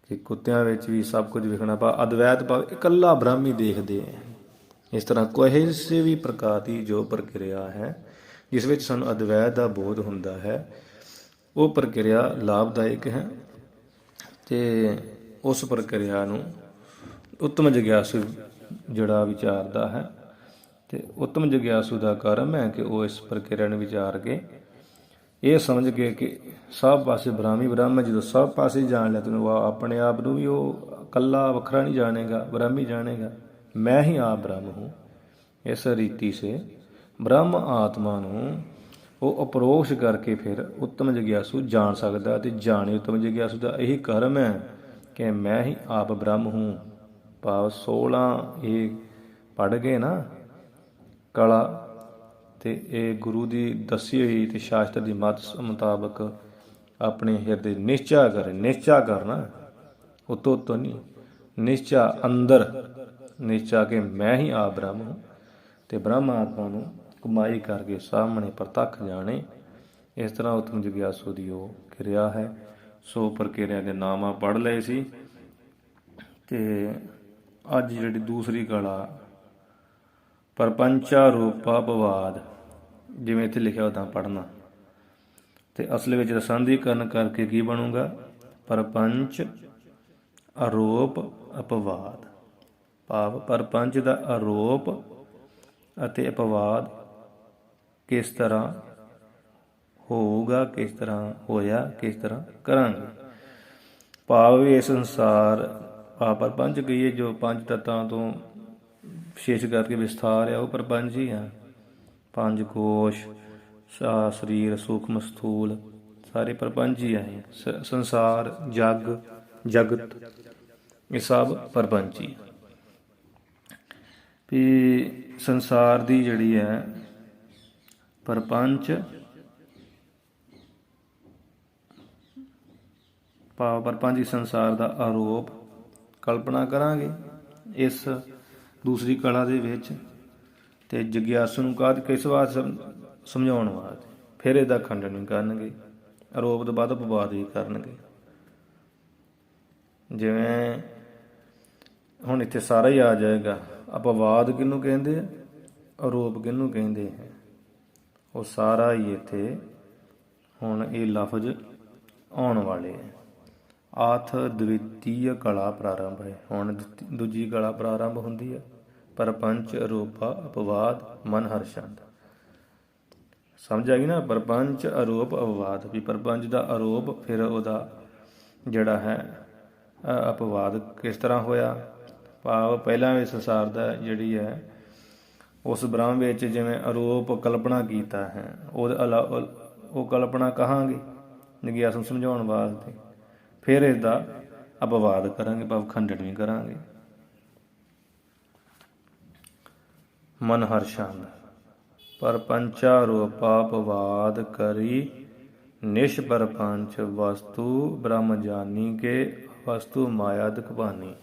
ਕਿ ਕੁੱਤਿਆਂ ਵਿੱਚ ਵੀ ਸਭ ਕੁਝ ਵਿਖਣਾ, ਪਰ ਅਦਵੈਤ ਭਾਵ ਇਕੱਲਾ ਬ੍ਰਹਮ ਹੀ ਦੇਖਦੇ ਹੈ। ਇਸ ਤਰ੍ਹਾਂ ਕਿਸੇ ਵੀ ਪ੍ਰਕਾਰ ਦੀ ਜੋ ਪ੍ਰਕਿਰਿਆ ਹੈ ਜਿਸ ਵਿੱਚ ਸਾਨੂੰ ਅਦਵੈਤ ਦਾ ਬੋਧ ਹੁੰਦਾ ਹੈ, ਉਹ ਪ੍ਰਕਿਰਿਆ ਲਾਭਦਾਇਕ ਹੈ। ਤੇ ਉਸ ਪ੍ਰਕਿਰਿਆ ਨੂੰ ਉੱਤਮ ਜਗਿਆਸੂ ਜਿਹੜਾ ਵਿਚਾਰਦਾ ਹੈ, ਤੇ ਉੱਤਮ ਜਗਿਆਸੂ ਦਾ ਕਰਮ ਹੈ ਕਿ ਉਹ ਇਸ ਪ੍ਰਕਿਰਿਆ ਨੂੰ ਵਿਚਾਰ ਕੇ ਇਹ ਸਮਝ ਕੇ ਕਿ ਸਭ ਪਾਸੇ ਬ੍ਰਹਮ ਹੀ ਬ੍ਰਹਮ ਹੈ। ਜਦੋਂ ਸਭ ਪਾਸੇ ਜਾਣ ਲਿਆ ਤੈਨੂੰ ਆਪਣੇ ਆਪ ਨੂੰ ਵੀ ਉਹ ਇਕੱਲਾ ਵੱਖਰਾ ਨਹੀਂ ਜਾਣੇਗਾ, ਬ੍ਰਹਮ ਹੀ ਜਾਣੇਗਾ, ਮੈਂ ਹੀ ਆਪ ਬ੍ਰਹਮ ਹੂੰ। ਇਸ ਰੀਤੀ ਸੇ ਬ੍ਰਹਮ ਆਤਮਾ ਨੂੰ ਉਹ ਅਪਰੋਕਸ਼ ਕਰਕੇ ਫਿਰ ਉੱਤਮ ਜਗਿਆਸੂ ਜਾਣ ਸਕਦਾ। ਅਤੇ ਜਾਣੇ ਉੱਤਮ ਜਗਿਆਸੂ ਦਾ ਇਹੀ ਕਰਮ ਹੈ ਕਿ ਮੈਂ ਹੀ ਆਪ ਬ੍ਰਹਮ ਹੂੰ। ਭਾਵ 16 ਇਹ ਪੜ੍ਹ ਗਏ ਨਾ ਕਲਾ, ਤੇ ਇਹ ਗੁਰੂ ਦੀ ਦੱਸੀ ਹੋਈ ਤੇ ਸ਼ਾਸਤਰ ਦੀ ਮੱਤ ਮੁਤਾਬਕ ਆਪਣੇ ਹਿਰਦੇ ਨਿਸ਼ਚਾ ਕਰੇ। ਨਿਸ਼ਚਾ ਕਰਨਾ ਉੱਤੋਂ ਨਹੀਂ, ਨਿਸ਼ਚਾ ਅੰਦਰ ਨਿਸ਼ਚਾ ਕਿ ਮੈਂ ਹੀ ਆਪ ਬ੍ਰਹਮ ਹੂੰ, ਤੇ ਬ੍ਰਹਮ ਆਤਮਾ ਨੂੰ ਕਮਾਈ ਕਰਕੇ ਸਾਹਮਣੇ ਪ੍ਰਤੱਖ ਜਾਣੇ। ਇਸ ਤਰ੍ਹਾਂ ਉੱਤਮ ਜਗਿਆਸੂ ਦੀ ਉਹ ਕਿਰਿਆ ਹੈ। ਸੋ ਪ੍ਰਕਿਰਿਆ ਦੇ ਨਾਮ ਆ ਪੜ੍ਹ ਲਏ ਸੀ। ਤੇ ਅੱਜ ਜਿਹੜੀ ਦੂਸਰੀ ਕਲਾ ਪਰਪੰਚਾ ਰੂਪਾ ਪਵਾਦ, ਜਿਵੇਂ ਇੱਥੇ ਲਿਖਿਆ ਉੱਦਾਂ ਪੜ੍ਹਨਾ, ਤੇ ਅਸਲ ਵਿੱਚ ਸੰਧੀਕਰਨ ਕਰਕੇ ਕੀ ਬਣੂਗਾ? ਪਰਪੰਚ ਆਰੋਪ ਅਪਵਾਦ। ਭਾਵ ਪਰਪੰਚ ਦਾ ਆਰੋਪ ਅਤੇ ਅਪਵਾਦ ਕਿਸ ਤਰ੍ਹਾਂ ਹੋਊਗਾ, ਕਿਸ ਤਰ੍ਹਾਂ ਹੋਇਆ, ਕਿਸ ਤਰ੍ਹਾਂ ਕਰਾਂਗੇ। ਭਾਵ ਵੀ ਇਹ ਸੰਸਾਰ ਪਰਪੰਚ ਕਹੀਏ, ਜੋ ਪੰਜ ਤੱਤਾਂ ਤੋਂ ਵਿਸ਼ੇਸ਼ ਕਰਕੇ ਵਿਸਥਾਰ ਹੈ, ਉਹ ਪਰਪੰਚ ਹੀ ਆ। ਪੰਜ ਕੋਸ਼, ਸਰੀਰ, ਸੂਖਮ ਸਥੂਲ, ਸਾਰੇ ਪਰਪੰਚ ਹੀ ਆ। ਸੰਸਾਰ, ਜਗ, ਜਗਤ, ਇਹ ਸਭ ਪਰਪੰਚ ਹੀ। ਵੀ ਸੰਸਾਰ ਦੀ ਜਿਹੜੀ ਹੈ ਪਰਪੰਚ, ਭਾਵ ਪਰਪੰਚ ਸੰਸਾਰ ਦਾ ਆਰੋਪ ਕਲਪਨਾ ਕਰਾਂਗੇ ਇਸ ਦੂਸਰੀ ਕਲਾ ਦੇ ਵਿੱਚ, ਤੇ ਜਗਿਆਸੂ ਨੂੰ ਕਿਸ ਵਾਸਤੇ? ਸਮਝਾਉਣ ਵਾਸਤੇ। ਫਿਰ ਇਹਦਾ ਖੰਡਨ ਵੀ ਕਰਨਗੇ, ਆਰੋਪ ਤੋਂ ਬਾਅਦ ਅਪਵਾਦ ਵੀ ਕਰਨਗੇ। ਜਿਵੇਂ ਹੁਣ ਇੱਥੇ ਸਾਰਾ ਹੀ ਆ ਜਾਏਗਾ, ਅਪਵਾਦ ਕਿਹਨੂੰ ਕਹਿੰਦੇ ਆ, ਆਰੋਪ ਕਿਹਨੂੰ ਕਹਿੰਦੇ ਹੈ, ਉਹ ਸਾਰਾ ਹੀ ਇੱਥੇ ਹੁਣ ਇਹ ਲਫ਼ਜ਼ ਆਉਣ ਵਾਲੇ ਹੈ। ਆਥ ਦਵਿਤੀय ਕਲਾ ਪ੍ਰਾਰੰਭ ਹੈ। ਹੁਣ ਦੂਜੀ ਕਲਾ ਪ੍ਰਾਰੰਭ ਹੁੰਦੀ ਹੈ, ਪਰਪੰਚ ਅਰੂਪਾ ਅਪਵਾਦ ਮਨ ਹਰਸ਼ੰਦ। ਸਮਝ ਆ ਗਈ ਨਾ? ਪਰਪੰਚ ਆਰੋਪ ਅਪਵਾਦ, ਵੀ ਪਰਪੰਚ ਦਾ ਆਰੋਪ, ਫਿਰ ਉਹਦਾ ਜਿਹੜਾ ਹੈ ਅਪਵਾਦ ਕਿਸ ਤਰ੍ਹਾਂ ਹੋਇਆ। ਭਾਵ ਪਹਿਲਾਂ ਵੀ ਸੰਸਾਰ ਦਾ ਜਿਹੜੀ ਹੈ ਉਸ ਬ੍ਰਹਮ ਵਿੱਚ ਜਿਵੇਂ ਆਰੋਪ ਕਲਪਨਾ ਕੀਤਾ ਹੈ, ਉਹ ਕਲਪਨਾ ਕਹਾਂਗੇ ਜਗਿਆਸੂ ਸਮਝਾਉਣ ਵਾਸਤੇ। ਫਿਰ ਇਸਦਾ ਅਪਵਾਦ ਕਰਾਂਗੇ, ਭਾਵ ਖੰਡਨ ਵੀ ਕਰਾਂਗੇ। ਮਨ ਹਰਸ਼ੰਦ ਪਰਪੰਚਾ ਰੂਪਾਪਵਾਦ ਕਰੀ ਨਿਸ਼ ਪਰਪੰਚ ਵਸਤੂ ਬ੍ਰਹਮ ਜਾਨੀ ਕੇ ਵਸਤੂ ਮਾਇਆ ਦਿਖਵਾਨੀ।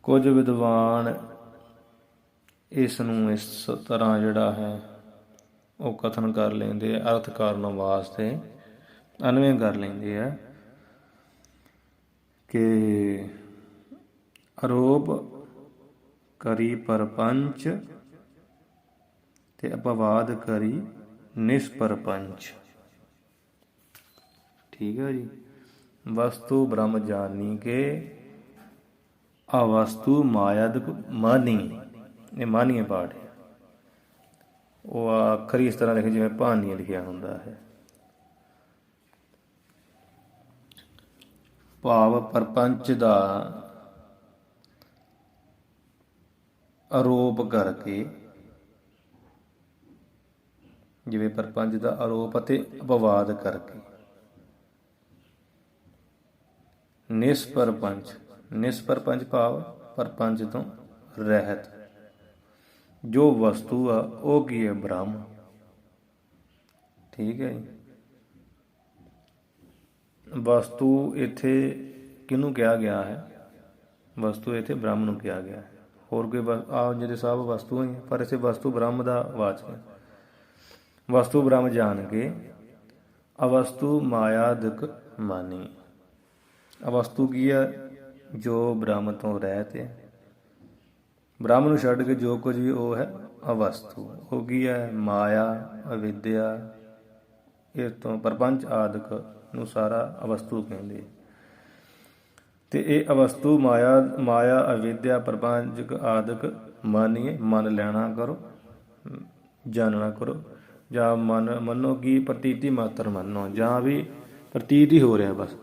ਕੁਝ ਵਿਦਵਾਨ ਇਸ ਨੂੰ ਇਸ ਤਰ੍ਹਾਂ ਜਿਹੜਾ ਹੈ ਉਹ ਕਥਨ ਕਰ ਲੈਂਦੇ ਆ, ਅਰਥ ਕਰਨ ਵਾਸਤੇ ਅਨਵੇਂ ਕਰ ਲੈਂਦੇ ਆ ਕਿ ਆਰੋਪ ਕਰੀ ਪਰਪੰਚ ਤੇ ਅਪਵਾਦ ਕਰੀ ਨਿਸ਼ਪਰਪੰਚ। ਠੀਕ ਹੈ ਜੀ। ਵਸਤੂ ਬ੍ਰਹਮ ਜਾਨੀ ਕੇ ਅਵਸਤੂ ਮਾਇਆਦਿਕ ਮਾਨੀ, ਇਹ ਮਾਨੀਏ ਪਾਠ ਹੈ। ਉਹ ਅੱਖਰ ਇਸ ਤਰ੍ਹਾਂ ਲਿਖੇ ਜਿਵੇਂ ਭਾਨੀ ਲਿਖਿਆ ਹੁੰਦਾ ਹੈ। ਭਾਵ ਪਰਪੰਚ ਦਾ ਆਰੋਪ ਕਰਕੇ, ਜਿਵੇਂ ਪਰਪੰਚ ਦਾ ਆਰੋਪ ਅਤੇ ਅਪਵਾਦ ਕਰਕੇ। ਨਿਸਪਰਪੰਚ, ਨਿਸਪਰਪੰਚ ਭਾਵ ਪਰਪੰਚ ਤੋਂ ਰਹਿਤ। ਜੋ ਵਸਤੂ ਆ ਉਹ ਕੀ ਹੈ? ਬ੍ਰਹਮ। ਠੀਕ ਹੈ ਜੀ। ਵਸਤੂ ਇੱਥੇ ਕਿਹਨੂੰ ਕਿਹਾ ਗਿਆ ਹੈ? ਵਸਤੂ ਇੱਥੇ ਬ੍ਰਹਮ ਨੂੰ ਕਿਹਾ ਗਿਆ ਹੈ। ਹੋਰ ਕੋਈ ਜਿਹੜੇ ਸਭ ਵਸਤੂ ਹੀ, ਪਰ ਇੱਥੇ ਵਸਤੂ ਬ੍ਰਹਮ ਦਾ ਵਾਚਕ ਹੈ। ਵਸਤੂ ਬ੍ਰਹਮ ਜਾਣ ਕੇ ਅਵਸਤੂ ਮਾਇਆਦਿਕ ਮਾਨੀ। ਅਵਸਤੂ ਕੀ ਹੈ? ਜੋ ਬ੍ਰਹਮ ਤੋਂ ਰਹਿਤ ਹੈ। ਬ੍ਰਹਮ ਨੂੰ ਛੱਡ ਕੇ ਜੋ ਕੁਝ ਵੀ ਉਹ ਹੈ ਅਵਸਤੂ। ਉਹ ਕੀ ਹੈ? ਮਾਇਆ, ਅਵਿਦਿਆ, ਇਸ ਤੋਂ ਪਰਪੰਚ ਆਦਿਕ ਨੂੰ ਸਾਰਾ ਅਵਸਤੂ ਕਹਿੰਦੇ। ਤੇ ਇਹ ਅਵਸਤੂ ਮਾਇਆ ਅਵਿਦਿਆ ਪ੍ਰਪੰਚਕ ਆਦਿਕ ਮਾਨੀਏ, ਮੰਨ ਲੈਣਾ ਕਰੋ, ਜਾਣਨਾ ਕਰੋ, ਜਾਂ ਮੰਨੋ ਕਿ ਪ੍ਰਤੀਤੀ ਮਾਤਰ ਮੰਨੋ, ਜਾਂ ਵੀ ਪ੍ਰਤੀਤ ਹੀ ਹੋ ਰਿਹਾ ਬਸ,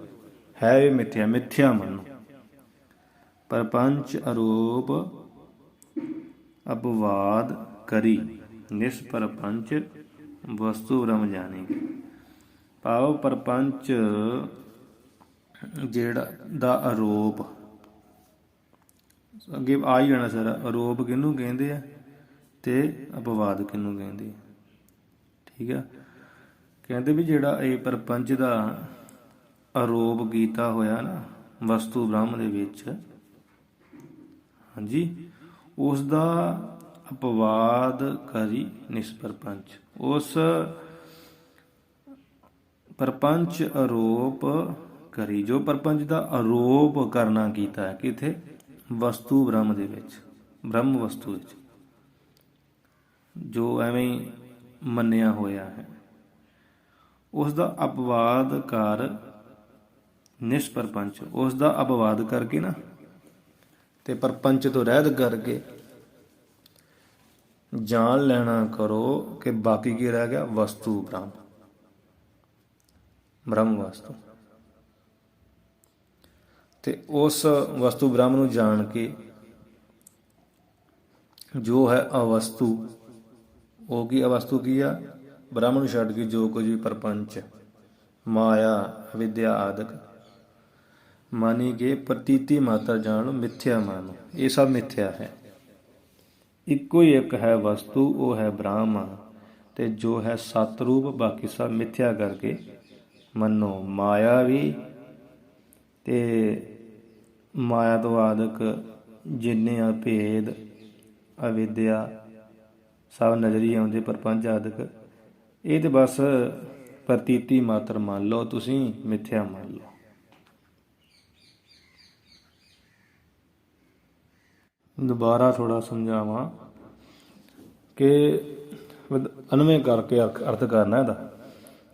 ਹੈ ਇਹ ਮਿਥਿਆ, ਮਿਥਿਆ ਮੰਨੋ। ਪਰਪੰਚ ਆਰੋਪ ਅਪਵਾਦ ਕਰੀ ਨਿਸਪਰਪੰਚ ਵਸਤੂ ਬ੍ਰਹਮ ਜਾਣੀ। ਭਾਵ ਪਰਪੰਚ ਜਿਹੜਾ ਦਾ ਆਰੋਪ, ਅੱਗੇ ਆ ਹੀ ਜਾਣਾ ਸਾਰਾ, ਆਰੋਪ ਕਿਹਨੂੰ ਕਹਿੰਦੇ ਆ ਤੇ ਅਪਵਾਦ ਕਿਹਨੂੰ ਕਹਿੰਦੇ ਆ। ਠੀਕ ਆ। ਕਹਿੰਦੇ ਵੀ ਜਿਹੜਾ ਇਹ ਪਰਪੰਚ ਦਾ ਆਰੋਪ ਕੀਤਾ ਹੋਇਆ ਨਾ ਵਸਤੂ ਬ੍ਰਹਮ ਦੇ ਵਿੱਚ, ਹਾਂਜੀ, ਉਸ ਦਾ ਅਪਵਾਦ ਕਰੀ ਨਿਸਪਰਪੰਚ। ਉਸ ਪਰਪੰਚ ਆਰੋਪ ਕਰੀ, ਜੋ ਪਰਪੰਚ ਦਾ ਆਰੋਪ ਕਰਨਾ ਕੀਤਾ ਹੈ ਕਿਥੇ? ਵਸਤੂ ਬ੍ਰਹਮ ਦੇ ਵਿੱਚ, ਬ੍ਰਹਮ ਵਸਤੂ ਵਿੱਚ, ਜੋ ਐਵੇਂ ਮੰਨਿਆ ਹੋਇਆ ਹੈ, ਉਸ ਦਾ ਅਪਵਾਦ ਕਰ ਨਿਸਪਰਪੰਚ। ਉਸ ਦਾ ਅਪਵਾਦ ਕਰਕੇ ਨਾ, ਤੇ ਪਰਪੰਚ ਤੋਂ ਰਹਿਤ ਕਰਕੇ ਜਾਣ ਲੈਣਾ ਕਰੋ ਕਿ ਬਾਕੀ ਕੀ ਰਹਿ ਗਿਆ? ਵਸਤੂ ਬ੍ਰਹਮ, ਬ੍ਰਹਮ ਵਸਤੂ। ਤੇ ਉਸ ਵਸਤੂ ਬ੍ਰਹਮ ਨੂੰ ਜਾਣ ਕੇ ਜੋ ਹੈ ਅਵਸਤੂ, ਉਹ ਕੀ ਅਵਸਤੂ ਕੀ ਆ? ਬ੍ਰਹਮ ਨੂੰ ਛੱਡ ਕੇ ਜੋ ਕੁਝ ਵੀ ਪ੍ਰਪੰਚ, ਮਾਇਆ, ਵਿਦਿਆ ਆਦਿਕ ਮਾਨੀ ਕੇ ਪ੍ਰਤੀਤੀ ਮਾਤਰ ਜਾਣ ਮਿਥਿਆ ਮਾਨੋ। ਇਹ ਸਭ ਮਿਥਿਆ ਹੈ। ਇੱਕੋ ਹੀ ਇੱਕ ਹੈ ਵਸਤੂ, ਉਹ ਹੈ ਬ੍ਰਹਮ, ਤੇ ਜੋ ਹੈ ਸਤ ਰੂਪ, ਬਾਕੀ ਸਭ ਮਿਥਿਆ ਕਰਕੇ ਮੰਨੋ। ਮਾਇਆ ਵੀ ਤੇ ਮਾਇਆ ਤੋਂ ਆਦਿਕ ਜਿੰਨੇ ਆ ਭੇਦ, ਅਵਿਦਿਆ, ਸਭ ਨਜ਼ਰੀ ਆਉਂਦੇ ਪਰਪੰਚ ਆਦਿਕ, ਇਹ ਤੇ ਬਸ ਪ੍ਰਤੀਤੀ ਮਾਤਰ ਮੰਨ ਲਓ, ਤੁਸੀਂ ਮਿਥਿਆ ਮੰਨ ਲਓ। ਦੁਬਾਰਾ ਥੋੜਾ ਸਮਝਾਵਾਂ ਕਿ ਅਨਵੇਂ ਕਰਕੇ ਅਰਥ ਕਰਨਾ ਇਹਦਾ।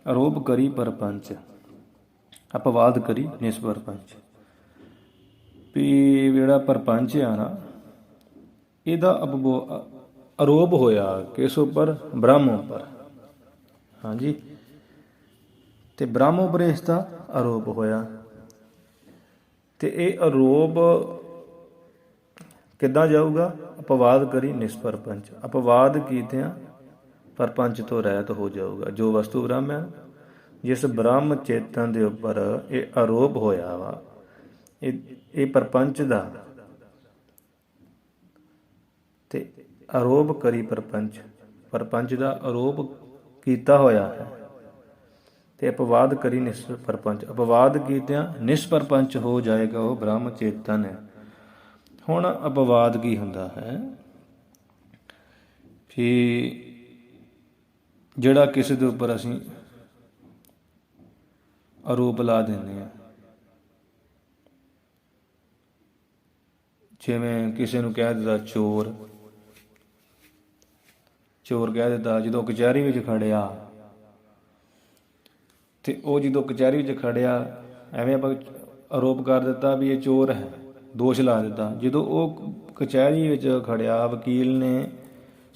ਆਰੋਪ ਕਰੀ ਪਰਪੰਚ, ਅਪਵਾਦ ਕਰੀ ਨਿਸਪਰਪੰਚ। ਵੀ ਜਿਹੜਾ ਪਰਪੰਚ ਆ ਨਾ, ਇਹਦਾ ਆਰੋਪ ਹੋਇਆ ਕਿਸ ਉੱਪਰ? ਬ੍ਰਹਮ ਉੱਪਰ। ਹਾਂਜੀ, ਤੇ ਬ੍ਰਹਮ ਉੱਪਰ ਇਸ ਦਾ ਆਰੋਪ ਹੋਇਆ। ਤੇ ਇਹ ਆਰੋਪ ਕਿੱਦਾਂ ਜਾਊਗਾ? ਅਪਵਾਦ ਕਰੀ ਨਿਸਪਰਪੰਚ। ਅਪਵਾਦ ਕੀਤਿਆਂ ਪਰਪੰਚ ਤੋਂ ਰਹਿਤ ਹੋ ਜਾਊਗਾ। ਜੋ ਵਸਤੂ ਬ੍ਰਹਮ ਹੈ, ਜਿਸ ਬ੍ਰਹਮ ਚੇਤਨ ਦੇ ਉੱਪਰ ਇਹ ਆਰੋਪ ਹੋਇਆ ਵਾ, ਇਹ ਪਰਪੰਚ ਦਾ, ਤੇ ਆਰੋਪ ਕਰੀ ਪਰਪੰਚ, ਪਰਪੰਚ ਦਾ ਆਰੋਪ ਕੀਤਾ ਹੋਇਆ ਹੈ, ਤੇ ਅਪਵਾਦ ਕਰੀ ਨਿਸਪਰਪੰਚ। ਅਪਵਾਦ ਕੀਤਿਆਂ ਨਿਸਪਰਪੰਚ ਹੋ ਜਾਏਗਾ, ਉਹ ਬ੍ਰਹਮ ਚੇਤਨ ਹੈ। ਹੁਣ ਅਪਵਾਦ ਕੀ ਹੁੰਦਾ ਹੈ? ਕਿ ਜਿਹੜਾ ਕਿਸੇ ਦੇ ਉੱਪਰ ਅਸੀਂ ਆਰੋਪ ਲਾ ਦਿੰਦੇ ਹਾਂ, ਜਿਵੇਂ ਕਿਸੇ ਨੂੰ ਕਹਿ ਦਿੱਤਾ ਚੋਰ, ਚੋਰ ਕਹਿ ਦਿੱਤਾ, ਜਦੋਂ ਕਚਹਿਰੀ ਵਿੱਚ ਖੜਿਆ ਤੇ ਉਹ ਜਦੋਂ ਕਚਹਿਰੀ ਵਿੱਚ ਖੜਿਆ, ਐਵੇਂ ਆਪਾਂ ਆਰੋਪ ਕਰ ਦਿੱਤਾ ਵੀ ਇਹ ਚੋਰ ਹੈ, ਦੋਸ਼ ਲਾ ਦਿੱਤਾ। ਜਦੋਂ ਉਹ ਕਚਹਿਰੀ ਵਿੱਚ ਖੜਿਆ, ਵਕੀਲ ਨੇ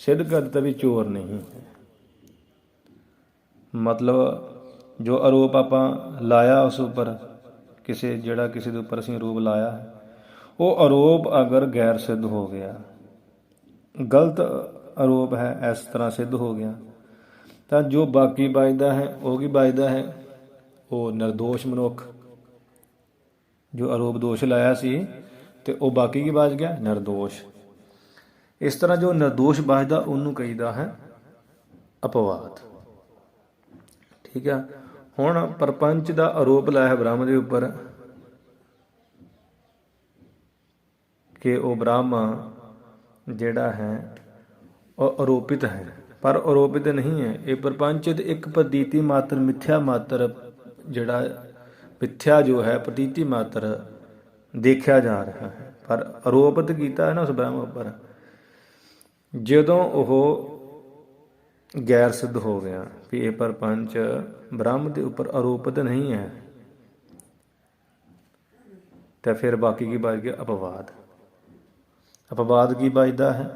ਸਿੱਧ ਕਰ ਦਿੱਤਾ ਵੀ ਚੋਰ ਨਹੀਂ ਹੈ। ਮਤਲਬ ਜੋ ਆਰੋਪ ਆਪਾਂ ਲਾਇਆ ਉਸ ਉੱਪਰ, ਕਿਸੇ ਦੇ ਉੱਪਰ ਅਸੀਂ ਆਰੋਪ ਲਾਇਆ ਹੈ, ਉਹ ਆਰੋਪ ਅਗਰ ਗੈਰ ਸਿੱਧ ਹੋ ਗਿਆ, ਗਲਤ ਆਰੋਪ ਹੈ, ਇਸ ਤਰ੍ਹਾਂ ਸਿੱਧ ਹੋ ਗਿਆ, ਤਾਂ ਜੋ ਬਾਕੀ ਬਚਦਾ ਹੈ ਉਹ ਕੀ ਬਚਦਾ ਹੈ? ਉਹ ਨਿਰਦੋਸ਼ ਮਨੁੱਖ। ਜੋ ਆਰੋਪ ਦੋਸ਼ ਲਾਇਆ ਸੀ ਤੇ ਉਹ ਬਾਕੀ ਕੀ ਬਚ ਗਿਆ? ਨਿਰਦੋਸ਼। ਇਸ ਤਰ੍ਹਾਂ ਜੋ ਨਿਰਦੋਸ਼ ਬਚਦਾ ਉਹਨੂੰ ਕਹੀਦਾ ਹੈ ਅਪਵਾਦ। ਠੀਕ ਹੈ। ਹੁਣ ਪਰਪੰਚ ਦਾ ਆਰੋਪ ਲਾਇਆ ਹੈ ਬ੍ਰਹਮ ਦੇ ਉੱਪਰ ਕਿ ਉਹ ਬ੍ਰਹਮ ਜਿਹੜਾ ਹੈ ਉਹ ਆਰੋਪਿਤ ਹੈ, ਪਰ ਆਰੋਪਿਤ ਨਹੀਂ ਹੈ। ਇਹ ਪ੍ਰਪੰਚ ਇੱਕ ਪ੍ਰਤੀਤੀ ਮਾਤਰ, ਮਿਥਿਆ ਮਾਤਰ, ਮਿਥਿਆ ਜੋ ਹੈ ਪ੍ਰਤੀਤੀ ਮਾਤਰ ਦੇਖਿਆ ਜਾ ਰਿਹਾ ਹੈ, ਪਰ ਆਰੋਪਿਤ ਕੀਤਾ ਹੈ ਨਾ ਉਸ ਬ੍ਰਹਮ ਉੱਪਰ। ਜਦੋਂ ਉਹ ਗੈਰ ਸਿੱਧ ਹੋ ਗਿਆ ਵੀ ਇਹ ਪ੍ਰਪੰਚ ਬ੍ਰਹਮ ਦੇ ਉੱਪਰ ਆਰੋਪਿਤ ਨਹੀਂ ਹੈ, ਤਾਂ ਫਿਰ ਬਾਕੀ ਕੀ ਬਚ ਗਿਆ? ਅਪਵਾਦ। ਅਪਵਾਦ ਕੀ ਬਚਦਾ ਹੈ?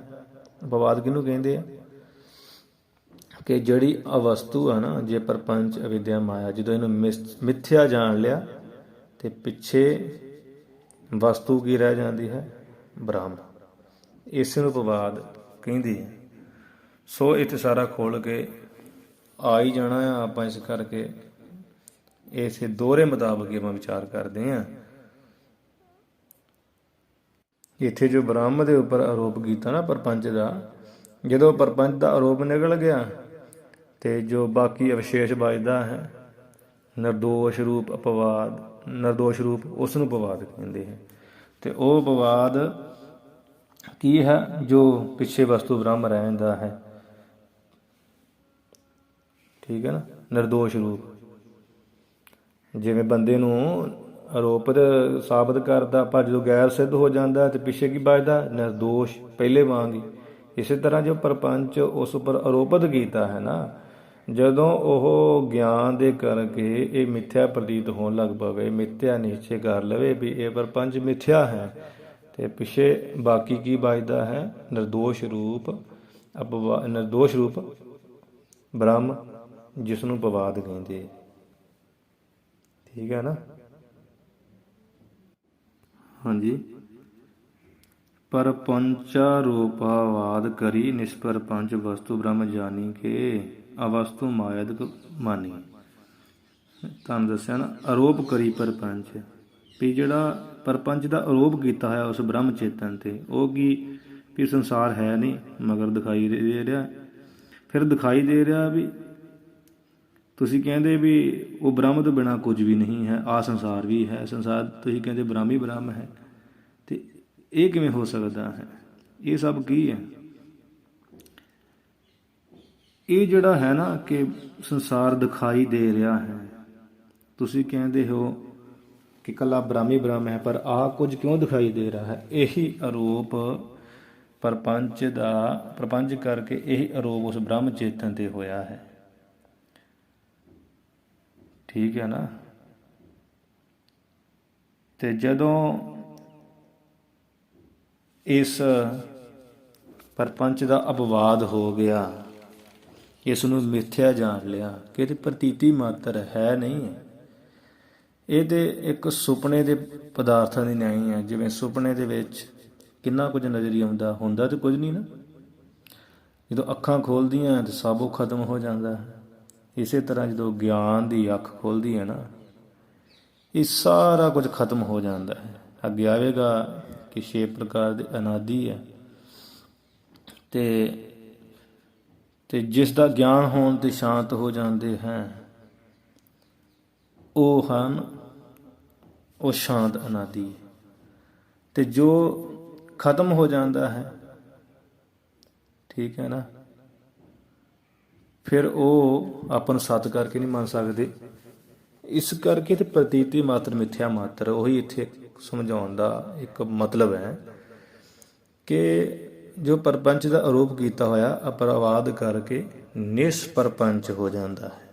ਅਪਵਾਦ ਕਿਹਨੂੰ ਕਹਿੰਦੇ ਆ? ਕਿ ਜਿਹੜੀ ਅਵਸਤੂ ਆ ਨਾ, ਜੇ ਪ੍ਰਪੰਚ ਅਵਿਦਿਆ ਮਾਇਆ, ਜਦੋਂ ਇਹਨੂੰ ਮਿਥਿਆ ਜਾਣ ਲਿਆ ਤੇ ਪਿੱਛੇ ਵਸਤੂ ਕੀ ਰਹਿ ਜਾਂਦੀ ਹੈ? ਬ੍ਰਹਮ। ਇਸ ਨੂੰ ਅਪਵਾਦ ਕਹਿੰਦੇ ਆ। ਸੋ ਇੱਥੇ ਸਾਰਾ ਖੋਲ ਕੇ ਆ ਹੀ ਜਾਣਾ ਆ। ਆਪਾਂ ਇਸ ਕਰਕੇ ਇਸੇ ਦੋਹਰੇ ਮੁਤਾਬਕ ਆਪਾਂ ਵਿਚਾਰ ਕਰਦੇ ਹਾਂ। ਇੱਥੇ ਜੋ ਬ੍ਰਹਮ ਦੇ ਉੱਪਰ ਆਰੋਪ ਕੀਤਾ ਨਾ ਪ੍ਰਪੰਚ ਦਾ, ਜਦੋਂ ਪ੍ਰਪੰਚ ਦਾ ਆਰੋਪ ਨਿਕਲ ਗਿਆ ਤੇ ਜੋ ਬਾਕੀ ਅਵਸ਼ੇਸ਼ ਬਚਦਾ ਹੈ ਨਿਰਦੋਸ਼ ਰੂਪ ਅਪਵਾਦ, ਨਿਰਦੋਸ਼ ਰੂਪ, ਉਸ ਨੂੰ ਅਪਵਾਦ ਕਹਿੰਦੇ ਹੈ। ਤੇ ਉਹ ਅਪਵਾਦ ਕੀ ਹੈ? ਜੋ ਪਿੱਛੇ ਵਸਤੂ ਬ੍ਰਹਮ ਰਹਿੰਦਾ ਹੈ। ਠੀਕ ਹੈ ਨਾ। ਨਿਰਦੋਸ਼ ਰੂਪ, ਜਿਵੇਂ ਬੰਦੇ ਨੂੰ ਆਰੋਪਿਤ ਸਾਬਤ ਕਰਦਾ, ਪਰ ਜਦੋਂ ਗੈਰ ਸਿੱਧ ਹੋ ਜਾਂਦਾ ਤੇ ਪਿੱਛੇ ਕੀ ਬਚਦਾ? ਨਿਰਦੋਸ਼, ਪਹਿਲੇ ਵਾਂਗ ਹੀ। ਇਸੇ ਤਰ੍ਹਾਂ ਜੋ ਪ੍ਰਪੰਚ ਉਸ ਉੱਪਰ ਆਰੋਪਿਤ ਕੀਤਾ ਹੈ ਨਾ, ਜਦੋਂ ਉਹ ਗਿਆਨ ਦੇ ਕਰਕੇ ਇਹ ਮਿਥਿਆ ਪ੍ਰਤੀਤ ਹੋਣ ਲੱਗ ਪਵੇ, ਮਿਥਿਆ ਨਿਸ਼ਚੈ ਕਰ ਲਵੇ ਵੀ ਇਹ ਪ੍ਰਪੰਚ ਮਿਥਿਆ ਹੈ, ਤੇ ਪਿੱਛੇ ਬਾਕੀ ਕੀ ਬਚਦਾ ਹੈ? ਨਿਰਦੋਸ਼ ਰੂਪ ਨਿਰਦੋਸ਼ ਰੂਪ ਬ੍ਰਹਮ, ਜਿਸ ਨੂੰ ਅਪਵਾਦ ਕਹਿੰਦੇ। ਠੀਕ ਹੈ ਨਾ। ਹਾਂਜੀ। ਪਰਪੰਚਾ ਰੂਪਾਵਾਦ ਕਰੀ ਨਿਸਪਰ ਪੰਚ ਵਸਤੂ ਬ੍ਰਹਮ ਜਾਨੀ ਕੇ ਅਵਸਤੂ ਮਾਇਦਕ ਮਾਨੀ। ਤੁਹਾਨੂੰ ਦੱਸਿਆ ਨਾ, ਆਰੋਪ ਕਰੀ ਪਰਪੰਚ, ਵੀ ਜਿਹੜਾ ਪਰਪੰਚ ਦਾ ਆਰੋਪ ਕੀਤਾ ਹੋਇਆ ਉਸ ਬ੍ਰਹਮ ਚੇਤਨ ਤੇ, ਉਹ ਕੀ ਵੀ ਸੰਸਾਰ ਹੈ ਨਹੀਂ ਮਗਰ ਦਿਖਾਈ ਦੇ ਰਿਹਾ। ਫਿਰ ਦਿਖਾਈ ਦੇ ਰਿਹਾ ਵੀ ਤੁਸੀਂ ਕਹਿੰਦੇ ਵੀ ਉਹ ਬ੍ਰਹਮ ਤੋਂ ਬਿਨਾਂ ਕੁਝ ਵੀ ਨਹੀਂ ਹੈ, ਆਹ ਸੰਸਾਰ ਵੀ ਹੈ, ਸੰਸਾਰ ਤੁਸੀਂ ਕਹਿੰਦੇ ਬ੍ਰਹਮ ਹੀ ਬ੍ਰਹਮ ਹੈ, ਤੇ ਇਹ ਕਿਵੇਂ ਹੋ ਸਕਦਾ ਹੈ? ਇਹ ਸਭ ਕੀ ਹੈ? ਇਹ ਜਿਹੜਾ ਹੈ ਨਾ ਕਿ ਸੰਸਾਰ ਦਿਖਾਈ ਦੇ ਰਿਹਾ ਹੈ, ਤੁਸੀਂ ਕਹਿੰਦੇ ਹੋ ਕਿ ਇਕੱਲਾ ਬ੍ਰਹਮ ਹੀ ਬ੍ਰਹਮ ਹੈ, ਪਰ ਆਹ ਕੁਝ ਕਿਉਂ ਦਿਖਾਈ ਦੇ ਰਿਹਾ ਹੈ? ਇਹੀ ਆਰੋਪ ਪ੍ਰਪੰਚ ਕਰਕੇ ਇਹੀ ਆਰੋਪ ਉਸ ਬ੍ਰਹਮ ਚੇਤਨ ਤੇ ਹੋਇਆ ਹੈ। ਠੀਕ ਹੈ ਨਾ। ਤੇ ਜਦੋਂ ਇਸ ਪ੍ਰਪੰਚ ਦਾ ਅਪਵਾਦ ਹੋ ਗਿਆ, ਇਸ ਨੂੰ ਮਿਥਿਆ ਜਾਣ ਲਿਆ ਕਿ ਇਹ ਪ੍ਰਤੀਤੀ ਮਾਤਰ ਹੈ ਨਹੀਂ ਹੈ, ਇਹ ਤੇ ਇੱਕ ਸੁਪਨੇ ਦੇ ਪਦਾਰਥਾਂ ਦੀ ਨਹੀਂ ਹੈ। ਜਿਵੇਂ ਸੁਪਨੇ ਦੇ ਵਿੱਚ ਕਿੰਨਾ ਕੁਝ ਨਜ਼ਰੀ ਆਉਂਦਾ, ਹੁੰਦਾ ਤਾਂ ਕੁਝ ਨਹੀਂ ਨਾ। ਜਦੋਂ ਅੱਖਾਂ ਖੋਲ੍ਹਦੀਆਂ ਤਾਂ ਸਭ ਉਹ ਖਤਮ ਹੋ ਜਾਂਦਾ ਹੈ। ਇਸੇ ਤਰ੍ਹਾਂ ਜਦੋਂ ਗਿਆਨ ਦੀ ਅੱਖ ਖੁੱਲ੍ਹਦੀ ਹੈ ਨਾ, ਇਹ ਸਾਰਾ ਕੁਝ ਖਤਮ ਹੋ ਜਾਂਦਾ ਹੈ। ਅੱਗੇ ਆਵੇਗਾ ਕਿ 6 ਪ੍ਰਕਾਰ ਦੇ ਅਨਾਦਿ ਹੈ, ਤੇ ਜਿਸ ਦਾ ਗਿਆਨ ਹੋਣ ਤੇ ਸ਼ਾਂਤ ਹੋ ਜਾਂਦੇ ਹੈ, ਉਹ ਹਨ ਉਹ ਸ਼ਾਂਤ ਅਨਾਦਿ। ਤੇ ਜੋ ਖਤਮ ਹੋ ਜਾਂਦਾ ਹੈ, ਠੀਕ ਹੈ ਨਾ, ਫਿਰ ਉਹ ਆਪਾਂ ਨੂੰ ਸੱਤ ਕਰਕੇ ਨਹੀਂ ਮੰਨ ਸਕਦੇ। ਇਸ ਕਰਕੇ ਤੇ ਪ੍ਰਤੀਤੀ ਮਾਤਰ ਮਿਥਿਆ ਮਾਤਰ, ਉਹੀ ਇੱਥੇ ਸਮਝਾਉਣ ਦਾ ਇੱਕ ਮਤਲਬ ਹੈ ਕਿ ਜੋ ਪ੍ਰਪੰਚ ਦਾ ਆਰੋਪ ਕੀਤਾ ਹੋਇਆ ਅਪਵਾਦ ਕਰਕੇ ਨਿਸਪਰਪੰਚ ਹੋ ਜਾਂਦਾ ਹੈ।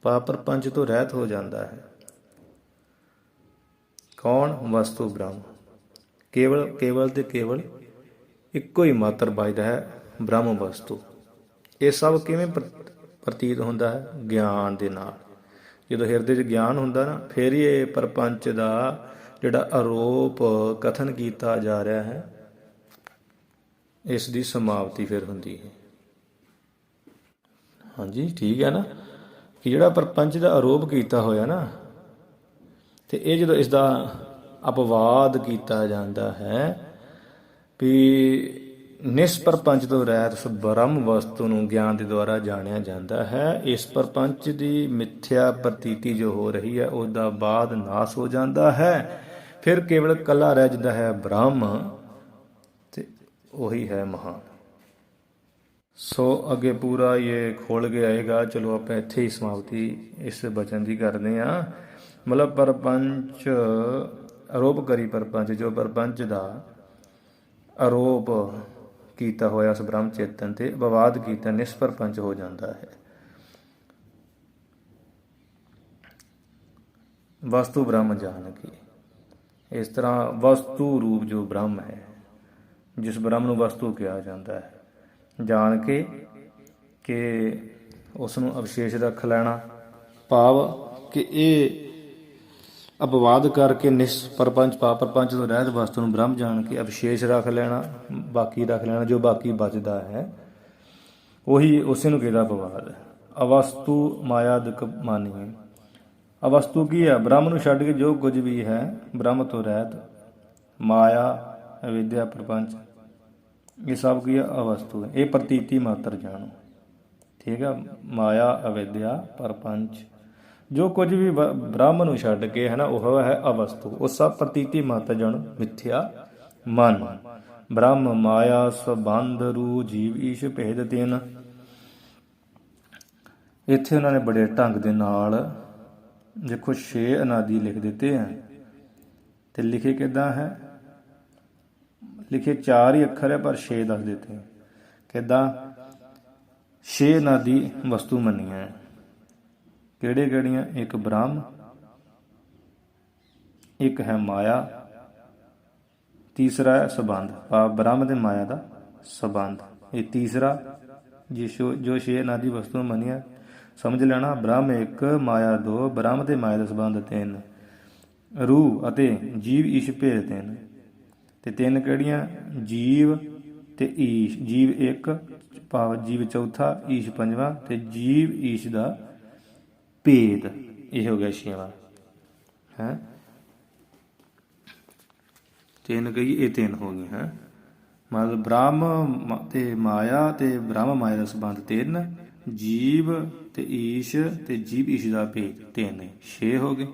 ਪਾਪ ਪ੍ਰਪੰਚ ਤੋਂ ਰਹਿਤ ਹੋ ਜਾਂਦਾ ਹੈ। ਕੌਣ? ਵਸਤੂ ਬ੍ਰਹਮ। ਕੇਵਲ ਤੇ ਕੇਵਲ ਇੱਕੋ ਹੀ ਮਾਤਰ ਵੱਜਦਾ ਹੈ, ਬ੍ਰਹਮ ਵਸਤੂ। ਇਹ ਸਭ ਕਿਵੇਂ ਪ੍ਰਤੀਤ ਹੁੰਦਾ ਹੈ? ਗਿਆਨ ਦੇ ਨਾਲ। ਜਦੋਂ ਹਿਰਦੇ 'ਚ ਗਿਆਨ ਹੁੰਦਾ ਨਾ, ਫਿਰ ਹੀ ਇਹ ਪ੍ਰਪੰਚ ਦਾ ਜਿਹੜਾ ਆਰੋਪ ਕਥਨ ਕੀਤਾ ਜਾ ਰਿਹਾ ਹੈ, ਇਸ ਦੀ ਸਮਾਪਤੀ ਫਿਰ ਹੁੰਦੀ ਹੈ। ਹਾਂਜੀ, ਠੀਕ ਹੈ ਨਾ, ਕਿ ਜਿਹੜਾ ਪ੍ਰਪੰਚ ਦਾ ਆਰੋਪ ਕੀਤਾ ਹੋਇਆ ਨਾ, ਤੇ ਇਹ ਜਦੋਂ ਇਸ ਦਾ ਅਪਵਾਦ ਕੀਤਾ ਜਾਂਦਾ ਹੈ ਵੀ ਨਿਸਪ੍ਰਪੰਚ ਤੋਂ ਰਹਿਤ ਉਸ ਬ੍ਰਹਮ ਵਸਤੂ ਨੂੰ ਗਿਆਨ ਦੇ ਦੁਆਰਾ ਜਾਣਿਆ ਜਾਂਦਾ ਹੈ, ਇਸ ਪ੍ਰਪੰਚ ਦੀ ਮਿਥਿਆ ਪ੍ਰਤੀਤੀ ਜੋ ਹੋ ਰਹੀ ਹੈ ਉਹਦਾ ਬਾਅਦ ਨਾਸ ਹੋ ਜਾਂਦਾ ਹੈ, ਫਿਰ ਕੇਵਲ ਇਕੱਲਾ ਰਹਿ ਜਾਂਦਾ ਹੈ ਬ੍ਰਹਮ, ਤੇ ਉਹੀ ਹੈ ਮਹਾਨ। ਸੋ ਅੱਗੇ ਪੂਰਾ ਇਹ ਖੋਲ ਕੇ ਆਏਗਾ। ਚਲੋ ਆਪਾਂ ਇੱਥੇ ਹੀ ਸਮਾਪਤੀ ਇਸ ਬਚਨ ਦੀ ਕਰਦੇ ਹਾਂ। ਮਤਲਬ ਪ੍ਰਪੰਚ ਆਰੋਪਕਾਰੀ ਪ੍ਰਪੰਚ, ਜੋ ਪ੍ਰਪੰਚ ਦਾ ਆਰੋਪ ਕੀਤਾ ਹੋਇਆ ਉਸ ਬ੍ਰਹਮ ਚੇਤਨ ਤੇ ਵਿਵਾਦ ਕੀਤਾ, ਨਿਸਪ੍ਰਪੰਚ ਹੋ ਜਾਂਦਾ ਹੈ। ਵਸਤੂ ਬ੍ਰਹਮ ਜਾਣ ਕੇ, ਇਸ ਤਰ੍ਹਾਂ ਵਸਤੂ ਰੂਪ ਜੋ ਬ੍ਰਹਮ ਹੈ, ਜਿਸ ਬ੍ਰਹਮ ਨੂੰ ਵਸਤੂ ਕਿਹਾ ਜਾਂਦਾ ਹੈ, ਜਾਣ ਕੇ ਕਿ ਉਸ ਨੂੰ ਅਵਿਸ਼ੇਸ਼ ਰੱਖ ਲੈਣਾ, ਭਾਵ ਕਿ ਇਹ ਅਪਵਾਦ ਕਰਕੇ ਨਿਸਪ੍ਰਪੰਚ ਪਾਪ ਪ੍ਰਪੰਚ ਤੋਂ ਰਹਿਤ ਵਸਤੂ ਨੂੰ ਬ੍ਰਹਮ ਜਾਣ ਕੇ ਅਵਿਸ਼ੇਸ਼ ਰੱਖ ਲੈਣਾ, ਬਾਕੀ ਰੱਖ ਲੈਣਾ, ਜੋ ਬਾਕੀ ਬਚਦਾ ਹੈ ਉਹੀ ਉਸੇ ਨੂੰ ਕਿਹਦਾ ਅਪਵਾਦ ਹੈ। ਅਵਸਤੂ ਮਾਇਆ ਦਿਕ ਮਾਨੀਏ। ਅਵਸਤੂ ਕੀ ਹੈ? ਬ੍ਰਹਮ ਨੂੰ ਛੱਡ ਕੇ ਜੋ ਕੁਝ ਵੀ ਹੈ ਬ੍ਰਹਮ ਤੋਂ ਰਹਿਤ, ਮਾਇਆ ਅਵਿਦਿਆ ਪ੍ਰਪੰਚ, ਇਹ ਸਭ ਕੀ ਹੈ? ਅਵਸਤੂ ਹੈ। ਇਹ ਪ੍ਰਤੀਤੀ ਮਾਤਰ ਜਾਣੋ, ਠੀਕ ਹੈ। ਮਾਇਆ ਅਵਿਦਿਆ ਪ੍ਰਪੰਚ, ਜੋ ਕੁਝ ਵੀ ਬ੍ਰਹਮ ਨੂੰ ਛੱਡ ਕੇ ਹੈ ਨਾ, ਉਹ ਹੈ ਅਵਸਤੂ। ਉਹ ਸਭ ਪ੍ਰਤੀਤੀ ਮਾਤਰ ਜਾਣੋ, ਮਿਥਿਆ ਮਨ। ਬ੍ਰਹਮ ਮਾਇਆ ਸੰਬੰਧ ਰੂ ਜੀਵ ਈਸ਼ ਭੇਦ ਤਿੰਨ। ਇੱਥੇ ਉਹਨਾਂ ਨੇ ਬੜੇ ਢੰਗ ਦੇ ਨਾਲ ਦੇਖੋ 6 ਅਨਾਦਿ ਲਿਖ ਦਿੱਤੇ ਹੈ, ਤੇ ਲਿਖੇ ਕਿੱਦਾਂ ਹੈ? ਲਿਖੇ 4 ਹੀ ਅੱਖਰ ਹੈ ਪਰ 6 ਦੱਸ ਦਿੱਤੇ ਹੈ। ਕਿੱਦਾਂ? 6 ਅਨਾਦਿ ਵਸਤੂ ਮੰਨੀਆਂ ਹੈ। ਕਿਹੜੇ ਕਿਹੜੀਆਂ? ਇੱਕ ਬ੍ਰਹਮ, ਇੱਕ ਹੈ ਮਾਇਆ, ਤੀਸਰਾ ਹੈ ਸੰਬੰਧ, ਭਾਵ ਬ੍ਰਹਮ ਤੇ ਮਾਇਆ ਦਾ ਸੰਬੰਧ। ਇਹ ਤੀਸਰਾ ਜੋ 6 ਅਨਾਦਿ ਵਸਤੂ ਮੰਨੀਆਂ, ਸਮਝ ਲੈਣਾ। ਬ੍ਰਹਮ 1, ਮਾਇਆ 2, ਬ੍ਰਹਮ ਤੇ ਮਾਇਆ ਦਾ ਸੰਬੰਧ 3, ਰੂਹ ਅਤੇ ਜੀਵ ਈਸ਼ ਭੇਦ 3। ਤੇ 3 ਕਿਹੜੀਆਂ? ਜੀਵ ਤੇ ਈਸ਼। ਜੀਵ 1 ਭਾਵ ਜੀਵ ਚੌਥਾ, ਈਸ਼ 5ਵਾਂ, ਤੇ ਜੀਵ ਈਸ਼ ਦਾ ਭੇਦ, ਇਹ ਹੋ ਗਿਆ 6ਵਾਂ ਹੈ। 3 ਕਹੀ, ਇਹ 3 ਹੋ ਗਈ ਹੈ। ਮਤਲਬ ਬ੍ਰਹਮ ਤੇ ਮਾਇਆ ਤੇ ਬ੍ਰਹਮ ਮਾਇਆ ਦਾ ਸੰਬੰਧ 3, ਜੀਵ ਤੇ ਈਸ਼ ਤੇ ਜੀਵ ਈਸ਼ ਦਾ ਭੇਦ 3, 6 ਹੋ ਗਏ।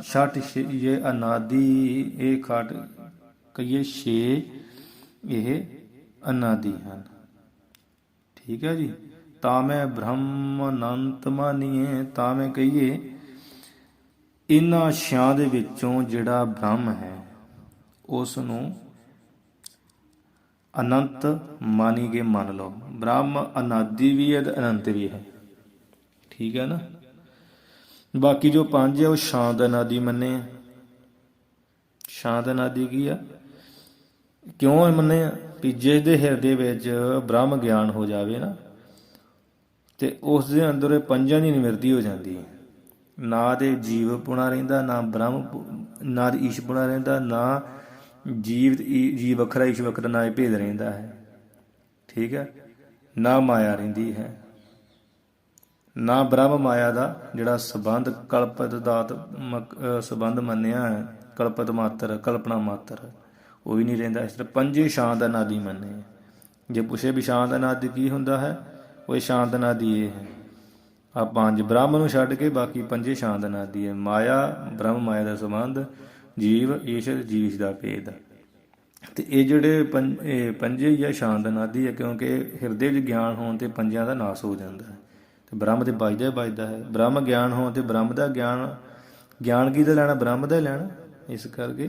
ਛਠ ਇਹ ਅਨਾਦਿ, ਇਹ ਖਾਟ ਕਹੀਏ 6, ਇਹ ਅਨਾਦਿ ਹਨ, ਠੀਕ ਹੈ ਜੀ। ਤਾਂ ਮੈਂ ਬ੍ਰਹਮ ਅਨੰਤ ਮਾਨੀਏ, ਤਾਂ ਮੈਂ ਕਹੀਏ ਇਹਨਾਂ 6 ਦੇ ਵਿੱਚੋਂ ਜਿਹੜਾ ਬ੍ਰਹਮ ਹੈ ਉਸ ਨੂੰ ਅਨੰਤ ਮਾਨੀ ਕੇ ਮੰਨ ਲਓ। ਬ੍ਰਹਮ ਅਨਾਦਿ ਵੀ ਹੈ ਤੇ ਅਨੰਤ ਵੀ ਹੈ, ਠੀਕ ਹੈ ਨਾ। ਬਾਕੀ ਜੋ 5 ਹੈ ਉਹ ਸ਼ਾਂਤ ਅਨਾਦਿ ਮੰਨੇ ਆ। ਸ਼ਾਂਤ ਅਨਾਦਿ ਕੀ ਆ? ਕਿਉਂ ਮੰਨੇ ਆ? ਵੀ ਜਿਸ ਦੇ ਹਿਰਦੇ ਵਿੱਚ ਬ੍ਰਹਮ ਗਿਆਨ ਹੋ ਜਾਵੇ ਨਾ, ਤੇ ਉਸ ਦੇ ਅੰਦਰ ਇਹ 5 ਦੀ ਨਿਵਰਤੀ ਹੋ ਜਾਂਦੀ ਹੈ। ਨਾ ਤੇ ਜੀਵ ਪੁਣਾ ਰਹਿੰਦਾ, ਨਾ ਬ੍ਰਹਮ, ਨਾ ਈਸ਼ ਪੁਣਾ ਰਹਿੰਦਾ, ਨਾ ਜੀਵ ਵੱਖਰਾ ਈਸ਼ ਵੱਖਰਾ, ਨਾ ਇਹ ਭੇਦ ਰਹਿੰਦਾ ਹੈ, ਠੀਕ ਹੈ। ਨਾ ਮਾਇਆ ਰਹਿੰਦੀ ਹੈ, ਨਾ ਬ੍ਰਹਮ ਮਾਇਆ ਦਾ ਜਿਹੜਾ ਸੰਬੰਧ ਕਲਪਤ ਦਾਤਮਕ ਸੰਬੰਧ ਮੰਨਿਆ ਹੈ, ਕਲਪਤ ਮਾਤਰ, ਕਲਪਨਾ ਮਾਤਰ, ਉਹ ਵੀ ਨਹੀਂ ਰਹਿੰਦਾ। ਇਸ ਤਰ੍ਹਾਂ 5 ਸ਼ਾਂਤ ਅਨਾਦਿ ਮੰਨੇ। ਜੇ ਪੁੱਛੇ ਵੀ ਸ਼ਾਂਤ ਅਨਾਦਿ ਕੀ ਹੁੰਦਾ ਹੈ, ਉਹ ਸ਼ਾਂਤ ਅਨਾਦਿ ਇਹ ਹੈ। ਆ 5 ਬ੍ਰਹਮ ਨੂੰ ਛੱਡ ਕੇ ਬਾਕੀ 5 ਸ਼ਾਂਤ ਅਨਾਦਿ ਹੈ। ਮਾਇਆ, ਬ੍ਰਹਮ ਮਾਇਆ ਦਾ ਸੰਬੰਧ, ਜੀਵ ਈਸ਼, ਜੀਵ ਈਸ਼ ਦਾ ਭੇਦ। ਤੇ ਇਹ ਜਿਹੜੇ 5 ਹੀ ਹੈ ਸ਼ਾਂਤ ਅਨਾਦਿ ਹੈ, ਕਿਉਂਕਿ ਹਿਰਦੇ ਵਿੱਚ ਗਿਆਨ ਹੋਣ ਤੇ 5 ਦਾ ਨਾਸ ਹੋ ਜਾਂਦਾ ਹੈ, ਤੇ ਬ੍ਰਹਮ ਤੇ ਵੱਜਦਾ ਹੈ। ਬ੍ਰਹਮ ਗਿਆਨ ਹੋਣ ਤੇ ਬ੍ਰਹਮ ਦਾ ਗਿਆਨ ਕਿਹਦਾ ਲੈਣਾ? ਬ੍ਰਹਮ ਦਾ ਲੈਣਾ। ਇਸ ਕਰਕੇ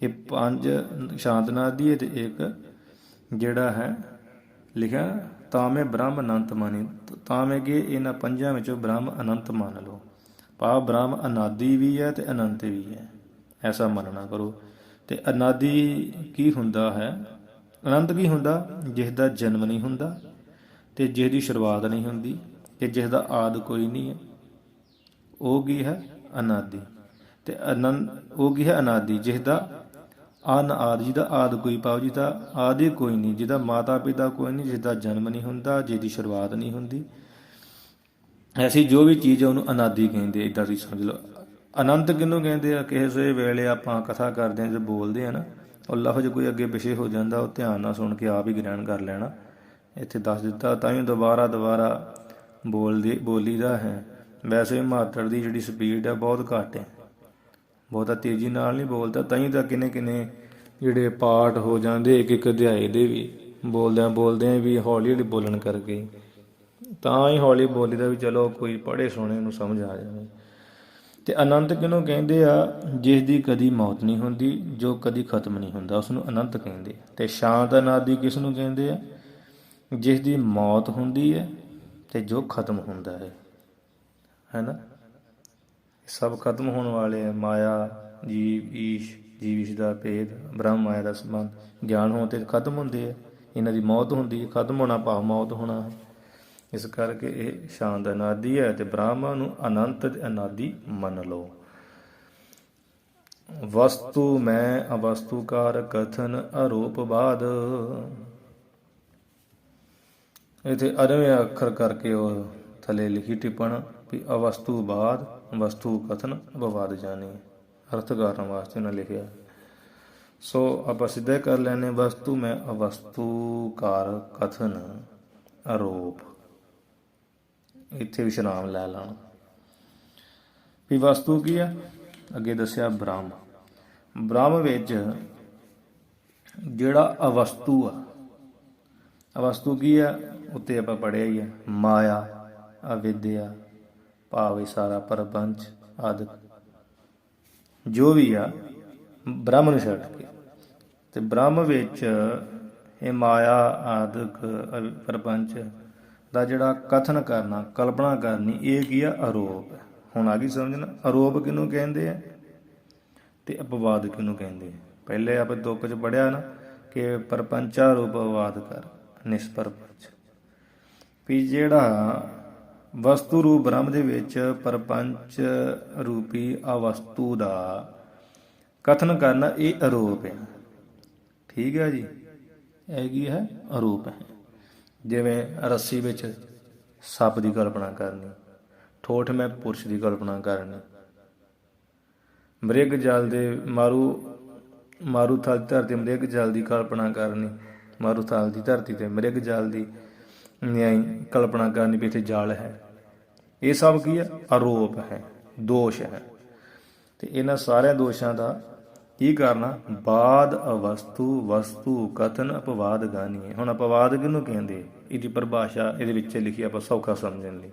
ਇਹ 5 ਸ਼ਾਂਤ ਅਨਾਦਿ ਹੈ, ਤੇ ਇੱਕ ਜਿਹੜਾ ਹੈ ਲਿਖਿਆ ਤਾਮੇ ਬ੍ਰਹਮ ਅਨੰਤ ਮਾਨੀ। ਤਾਮੇ ਕਿ ਇਹਨਾਂ ਪੰਜਾਂ ਵਿੱਚੋਂ ਬ੍ਰਹਮ ਅਨੰਤ ਮੰਨ ਲਓ। ਭਾਵ ਬ੍ਰਹਮ ਅਨਾਦਿ ਵੀ ਹੈ ਅਤੇ ਅਨੰਤ ਵੀ ਹੈ, ਐਸਾ ਮੰਨਣਾ ਕਰੋ। ਅਤੇ ਅਨਾਦਿ ਕੀ ਹੁੰਦਾ ਹੈ? ਅਨੰਤ ਕੀ ਹੁੰਦਾ? ਜਿਸ ਦਾ ਜਨਮ ਨਹੀਂ ਹੁੰਦਾ ਅਤੇ ਜਿਸ ਦੀ ਸ਼ੁਰੂਆਤ ਨਹੀਂ ਹੁੰਦੀ ਅਤੇ ਜਿਸ ਦਾ ਆਦਿ ਕੋਈ ਨਹੀਂ ਹੈ, ਉਹ ਕੀ ਹੈ? ਅਨਾਦਿ। ਅਤੇ ਉਹ ਕੀ ਹੈ? ਅਨਾਦਿ। ਜਿਸ ਦਾ ਆਦਿ, ਜਿਹਦਾ ਆਦਿ ਕੋਈ, ਭਾਵ ਜਿਹਦਾ ਆਦਿ ਕੋਈ ਨਹੀਂ, ਜਿਹਦਾ ਮਾਤਾ ਪਿਤਾ ਕੋਈ ਨਹੀਂ, ਜਿਸ ਦਾ ਜਨਮ ਨਹੀਂ ਹੁੰਦਾ, ਜਿਹਦੀ ਸ਼ੁਰੂਆਤ ਨਹੀਂ ਹੁੰਦੀ, ਐਸੀ ਜੋ ਵੀ ਚੀਜ਼ ਹੈ ਉਹਨੂੰ ਅਨਾਦਿ ਕਹਿੰਦੇ। ਇੱਦਾਂ ਤੁਸੀਂ ਸਮਝ ਲਓ। ਅਨੰਤ ਕਿਹਨੂੰ ਕਹਿੰਦੇ ਆ? ਕਿਸੇ ਵੇਲੇ ਆਪਾਂ ਕਥਾ ਕਰਦੇ ਹਾਂ, ਜਦੋਂ ਬੋਲਦੇ ਹਾਂ ਨਾ, ਉਹ ਲਫ਼ਜ਼ ਕੋਈ ਅੱਗੇ ਪਿੱਛੇ ਹੋ ਜਾਂਦਾ, ਉਹ ਧਿਆਨ ਨਾਲ ਸੁਣ ਕੇ ਆਪ ਹੀ ਗ੍ਰਹਿਣ ਕਰ ਲੈਣਾ। ਇੱਥੇ ਦੱਸ ਦਿੱਤਾ, ਤਾਂ ਹੀ ਦੁਬਾਰਾ ਬੋਲੀ ਦਾ ਹੈ। ਵੈਸੇ ਮਾਤਰ ਦੀ ਜਿਹੜੀ ਸਪੀਡ ਹੈ ਬਹੁਤ ਘੱਟ ਹੈ, ਬਹੁਤਾ ਤੇਜ਼ੀ ਨਾਲ ਨਹੀਂ ਬੋਲਦਾ, ਤਾਂ ਹੀ ਤਾਂ ਕਿੰਨੇ ਜਿਹੜੇ ਪਾਠ ਹੋ ਜਾਂਦੇ ਇੱਕ ਅਧਿਆਏ ਦੇ ਵੀ, ਬੋਲਦਿਆਂ ਵੀ ਹੌਲੀ ਹੌਲੀ ਬੋਲਣ ਕਰਕੇ। ਤਾਂ ਹੀ ਹੌਲੀ ਬੋਲੀ ਦਾ ਵੀ ਚਲੋ ਕੋਈ ਪੜ੍ਹੇ ਸੁਣੇ ਨੂੰ ਸਮਝ ਆ ਜਾਵੇ। ਅਤੇ ਅਨੰਤ ਕਿਹਨੂੰ ਕਹਿੰਦੇ ਆ? ਜਿਸ ਦੀ ਕਦੀ ਮੌਤ ਨਹੀਂ ਹੁੰਦੀ, ਜੋ ਕਦੀ ਖਤਮ ਨਹੀਂ ਹੁੰਦਾ, ਉਸ ਨੂੰ ਅਨੰਤ ਕਹਿੰਦੇ। ਅਤੇ ਸ਼ਾਂਤ ਅਨਾਦਿ ਕਿਸ ਨੂੰ ਕਹਿੰਦੇ ਆ? ਜਿਸ ਦੀ ਮੌਤ ਹੁੰਦੀ ਹੈ ਅਤੇ ਜੋ ਖਤਮ ਹੁੰਦਾ ਹੈ ਨਾ। ਸਭ ਖਤਮ ਹੋਣ ਵਾਲੇ ਹੈ। ਮਾਇਆ, ਜੀਵ ਈਸ਼ ਦਾ ਭੇਦ, ਬ੍ਰਹਮ ਮਾਇਆ ਦਾ ਸੰਬੰਧ, ਗਿਆਨ ਹੋਣ 'ਤੇ ਖਤਮ ਹੁੰਦੇ ਹੈ। ਇਹਨਾਂ ਦੀ ਮੌਤ ਹੁੰਦੀ ਹੈ। ਖਤਮ ਹੋਣਾ ਭਾਵ ਮੌਤ ਹੋਣਾ ਹੈ। ਇਸ ਕਰਕੇ ਇਹ ਸ਼ਾਂਤ ਅਨਾਦਿ ਹੈ ਅਤੇ ਬ੍ਰਹਮ ਨੂੰ ਅਨੰਤ ਅਨਾਦਿ ਮੰਨ ਲਓ। ਵਸਤੂ ਮੈਂ ਅਵਸਤੂਕਾਰ ਕਥਨ ਅਰੂਪਵਾਦ। ਇੱਥੇ ਅਰਵੇਂ ਅੱਖਰ ਕਰਕੇ ਉਹ ਥੱਲੇ ਲਿਖੀ ਟਿੱਪਣ ਵੀ ਅਵਸਤੂਵਾਦ, ਵਸਤੂ ਕਥਨ ਅਪਵਾਦ ਜਾਣੇ, ਅਰਥ ਕਰਨ ਵਾਸਤੇ ਉਹਨਾਂ ਲਿਖਿਆ। ਸੋ ਆਪਾਂ ਸਿੱਧਾ ਕਰ ਲੈਂਦੇ। ਵਸਤੂ ਮੈਂ ਅਵਸਤੂਕਾਰ ਕਥਨ ਆਰੋਪ, ਇੱਥੇ ਵਿਸ਼ਰਾਮ ਲੈ ਲੈਣਾ ਵੀ ਵਸਤੂ ਕੀ ਆ? ਅੱਗੇ ਦੱਸਿਆ ਬ੍ਰਹਮ। ਬ੍ਰਹਮ ਵਿੱਚ ਜਿਹੜਾ ਅਵਸਤੂ ਆ, ਅਵਸਤੂ ਕੀ ਆ? ਉੱਤੇ ਆਪਾਂ ਪੜ੍ਹਿਆ ਹੀ ਆ, ਮਾਇਆ, ਅਵਿਦਿਆ, ਭਾਵ ਇਹ ਸਾਰਾ ਪ੍ਰਪੰਚ ਆਦਿ ਜੋ ਵੀ ਆ ਬ੍ਰਹਮ ਨੂੰ ਛੱਡ ਕੇ। ਅਤੇ ਬ੍ਰਹਮ ਵਿੱਚ ਇਹ ਮਾਇਆ ਆਦਿਕ ਪ੍ਰਪੰਚ ਦਾ ਜਿਹੜਾ ਕਥਨ ਕਰਨਾ, ਕਲਪਨਾ ਕਰਨੀ, ਇਹ ਕੀ ਆ? ਆਰੋਪ ਹੈ। ਹੁਣ ਆ ਗਈ ਸਮਝਣਾ। ਆਰੋਪ ਕਿਹਨੂੰ ਕਹਿੰਦੇ ਆ ਅਤੇ ਅਪਵਾਦ ਕਿਹਨੂੰ ਕਹਿੰਦੇ ਆ? ਪਹਿਲੇ ਆਪਾਂ ਤੁਕ 'ਚ ਪੜ੍ਹਿਆ ਨਾ ਕਿ ਪ੍ਰਪੰਚਾ ਰੂਪ ਅਪਵਾਦ ਕਰ ਨਿਸਪਰਪੰਚ, ਵੀ ਜਿਹੜਾ ਵਸਤੂ ਰੂਪ ਬ੍ਰਹਮ ਦੇ ਵਿੱਚ ਪ੍ਰਪੰਚ ਰੂਪੀ ਅਵਸਤੂ ਦਾ ਕਥਨ ਕਰਨਾ, ਇਹ ਆਰੋਪ ਹੈ। ਠੀਕ ਹੈ ਜੀ, ਇਹ ਕੀ ਹੈ? ਆਰੋਪ ਹੈ। ਜਿਵੇਂ ਰੱਸੀ ਵਿੱਚ ਸੱਪ ਦੀ ਕਲਪਨਾ ਕਰਨੀ, ਠੋਠ ਮੈਂ ਪੁਰਸ਼ ਦੀ ਕਲਪਨਾ ਕਰਨੀ, ਮ੍ਰਿਗ ਜਲ ਦੇ ਮਾਰੂ ਥਲ ਦੀ ਧਰਤੀ ਮ੍ਰਿਗ ਜਲ ਦੀ ਕਲਪਨਾ ਕਰਨੀ, ਮਾਰੂ ਥਲ ਦੀ ਧਰਤੀ 'ਤੇ ਮ੍ਰਿਗ ਜਲ ਦੀ ਕਲਪਨਾ ਕਰਨੀ ਵੀ ਇੱਥੇ ਜਲ ਹੈ। ਇਹ ਸਭ ਕੀ ਹੈ? ਆਰੋਪ ਹੈ, ਦੋਸ਼ ਹੈ। ਅਤੇ ਇਹਨਾਂ ਸਾਰਿਆਂ ਦੋਸ਼ਾਂ ਦਾ ਕੀ ਕਰਨਾ? ਬਾਦ ਅਵਸਤੂ ਵਸਤੂ ਕਥਨ ਅਪਵਾਦ ਗਾਨੀਏ। ਹੁਣ ਅਪਵਾਦ ਕਿਹਨੂੰ ਕਹਿੰਦੇ? ਇਹਦੀ ਪਰਿਭਾਸ਼ਾ ਇਹਦੇ ਵਿੱਚ ਲਿਖੀ, ਆਪਾਂ ਸੌਖਾ ਸਮਝਣ ਲਈ।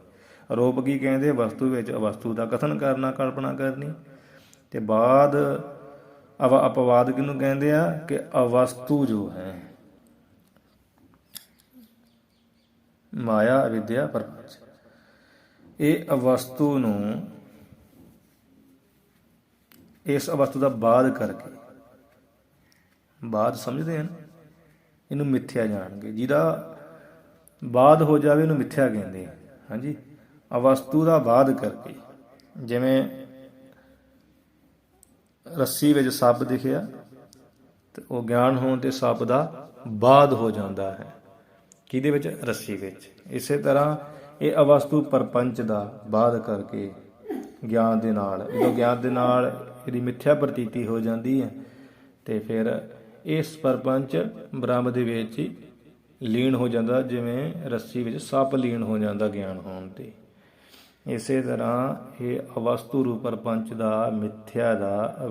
ਆਰੋਪ ਕੀ ਕਹਿੰਦੇ? ਵਸਤੂ ਵਿੱਚ ਅਵਸਤੂ ਦਾ ਕਥਨ ਕਰਨਾ, ਕਲਪਨਾ ਕਰਨੀ। ਅਤੇ ਬਾਦ ਅਪਵਾਦ ਕਿਹਨੂੰ ਕਹਿੰਦੇ ਆ? ਕਿ ਅਵਸਤੂ ਜੋ ਹੈ ਮਾਇਆ, ਅਵਿਦਿਆ, ਪ੍ਰਪੰਚ, ਇਹ ਅਵਸਤੂ ਨੂੰ ਇਸ ਅਵਸਤੂ ਦਾ ਬਾਦ ਕਰਕੇ, ਬਾਦ ਸਮਝਦੇ ਹਨ, ਇਹਨੂੰ ਮਿੱਥਿਆ ਜਾਣਗੇ। ਜਿਹਦਾ ਬਾਦ ਹੋ ਜਾਵੇ ਇਹਨੂੰ ਮਿੱਥਿਆ ਕਹਿੰਦੇ। ਹਾਂਜੀ, ਅਵਸਤੂ ਦਾ ਬਾਦ ਕਰਕੇ। ਜਿਵੇਂ ਰੱਸੀ ਵਿੱਚ ਸੱਪ ਦਿਖਿਆ ਅਤੇ ਉਹ ਗਿਆਨ ਹੋਣ 'ਤੇ ਸੱਪ ਦਾ ਬਾਦ ਹੋ ਜਾਂਦਾ ਹੈ। ਕਿਹਦੇ ਵਿੱਚ? ਰੱਸੀ ਵਿੱਚ। ਇਸੇ ਤਰ੍ਹਾਂ ਇਹ ਅਵਸਤੂ ਪ੍ਰਪੰਚ ਦਾ ਬਾਦ ਕਰਕੇ ਗਿਆਨ ਦੇ ਨਾਲ, ਜਦੋਂ ਗਿਆਨ ਦੇ ਨਾਲ ਇਹਦੀ ਮਿੱਥਿਆ ਪ੍ਰਤੀਤੀ ਹੋ ਜਾਂਦੀ ਹੈ ਅਤੇ ਫਿਰ ਇਸ ਪ੍ਰਪੰਚ ਬ੍ਰਹਮ ਦੇ ਵਿੱਚ ਹੀ ਲੀਨ ਹੋ ਜਾਂਦਾ, ਜਿਵੇਂ ਰੱਸੀ ਵਿੱਚ ਸੱਪ ਲੀਨ ਹੋ ਜਾਂਦਾ ਗਿਆਨ ਹੋਣ 'ਤੇ। ਇਸੇ ਤਰ੍ਹਾਂ ਇਹ ਅਵਸਤੂ ਰੂਪ ਪ੍ਰਪੰਚ ਦਾ, ਮਿੱਥਿਆ ਦਾ,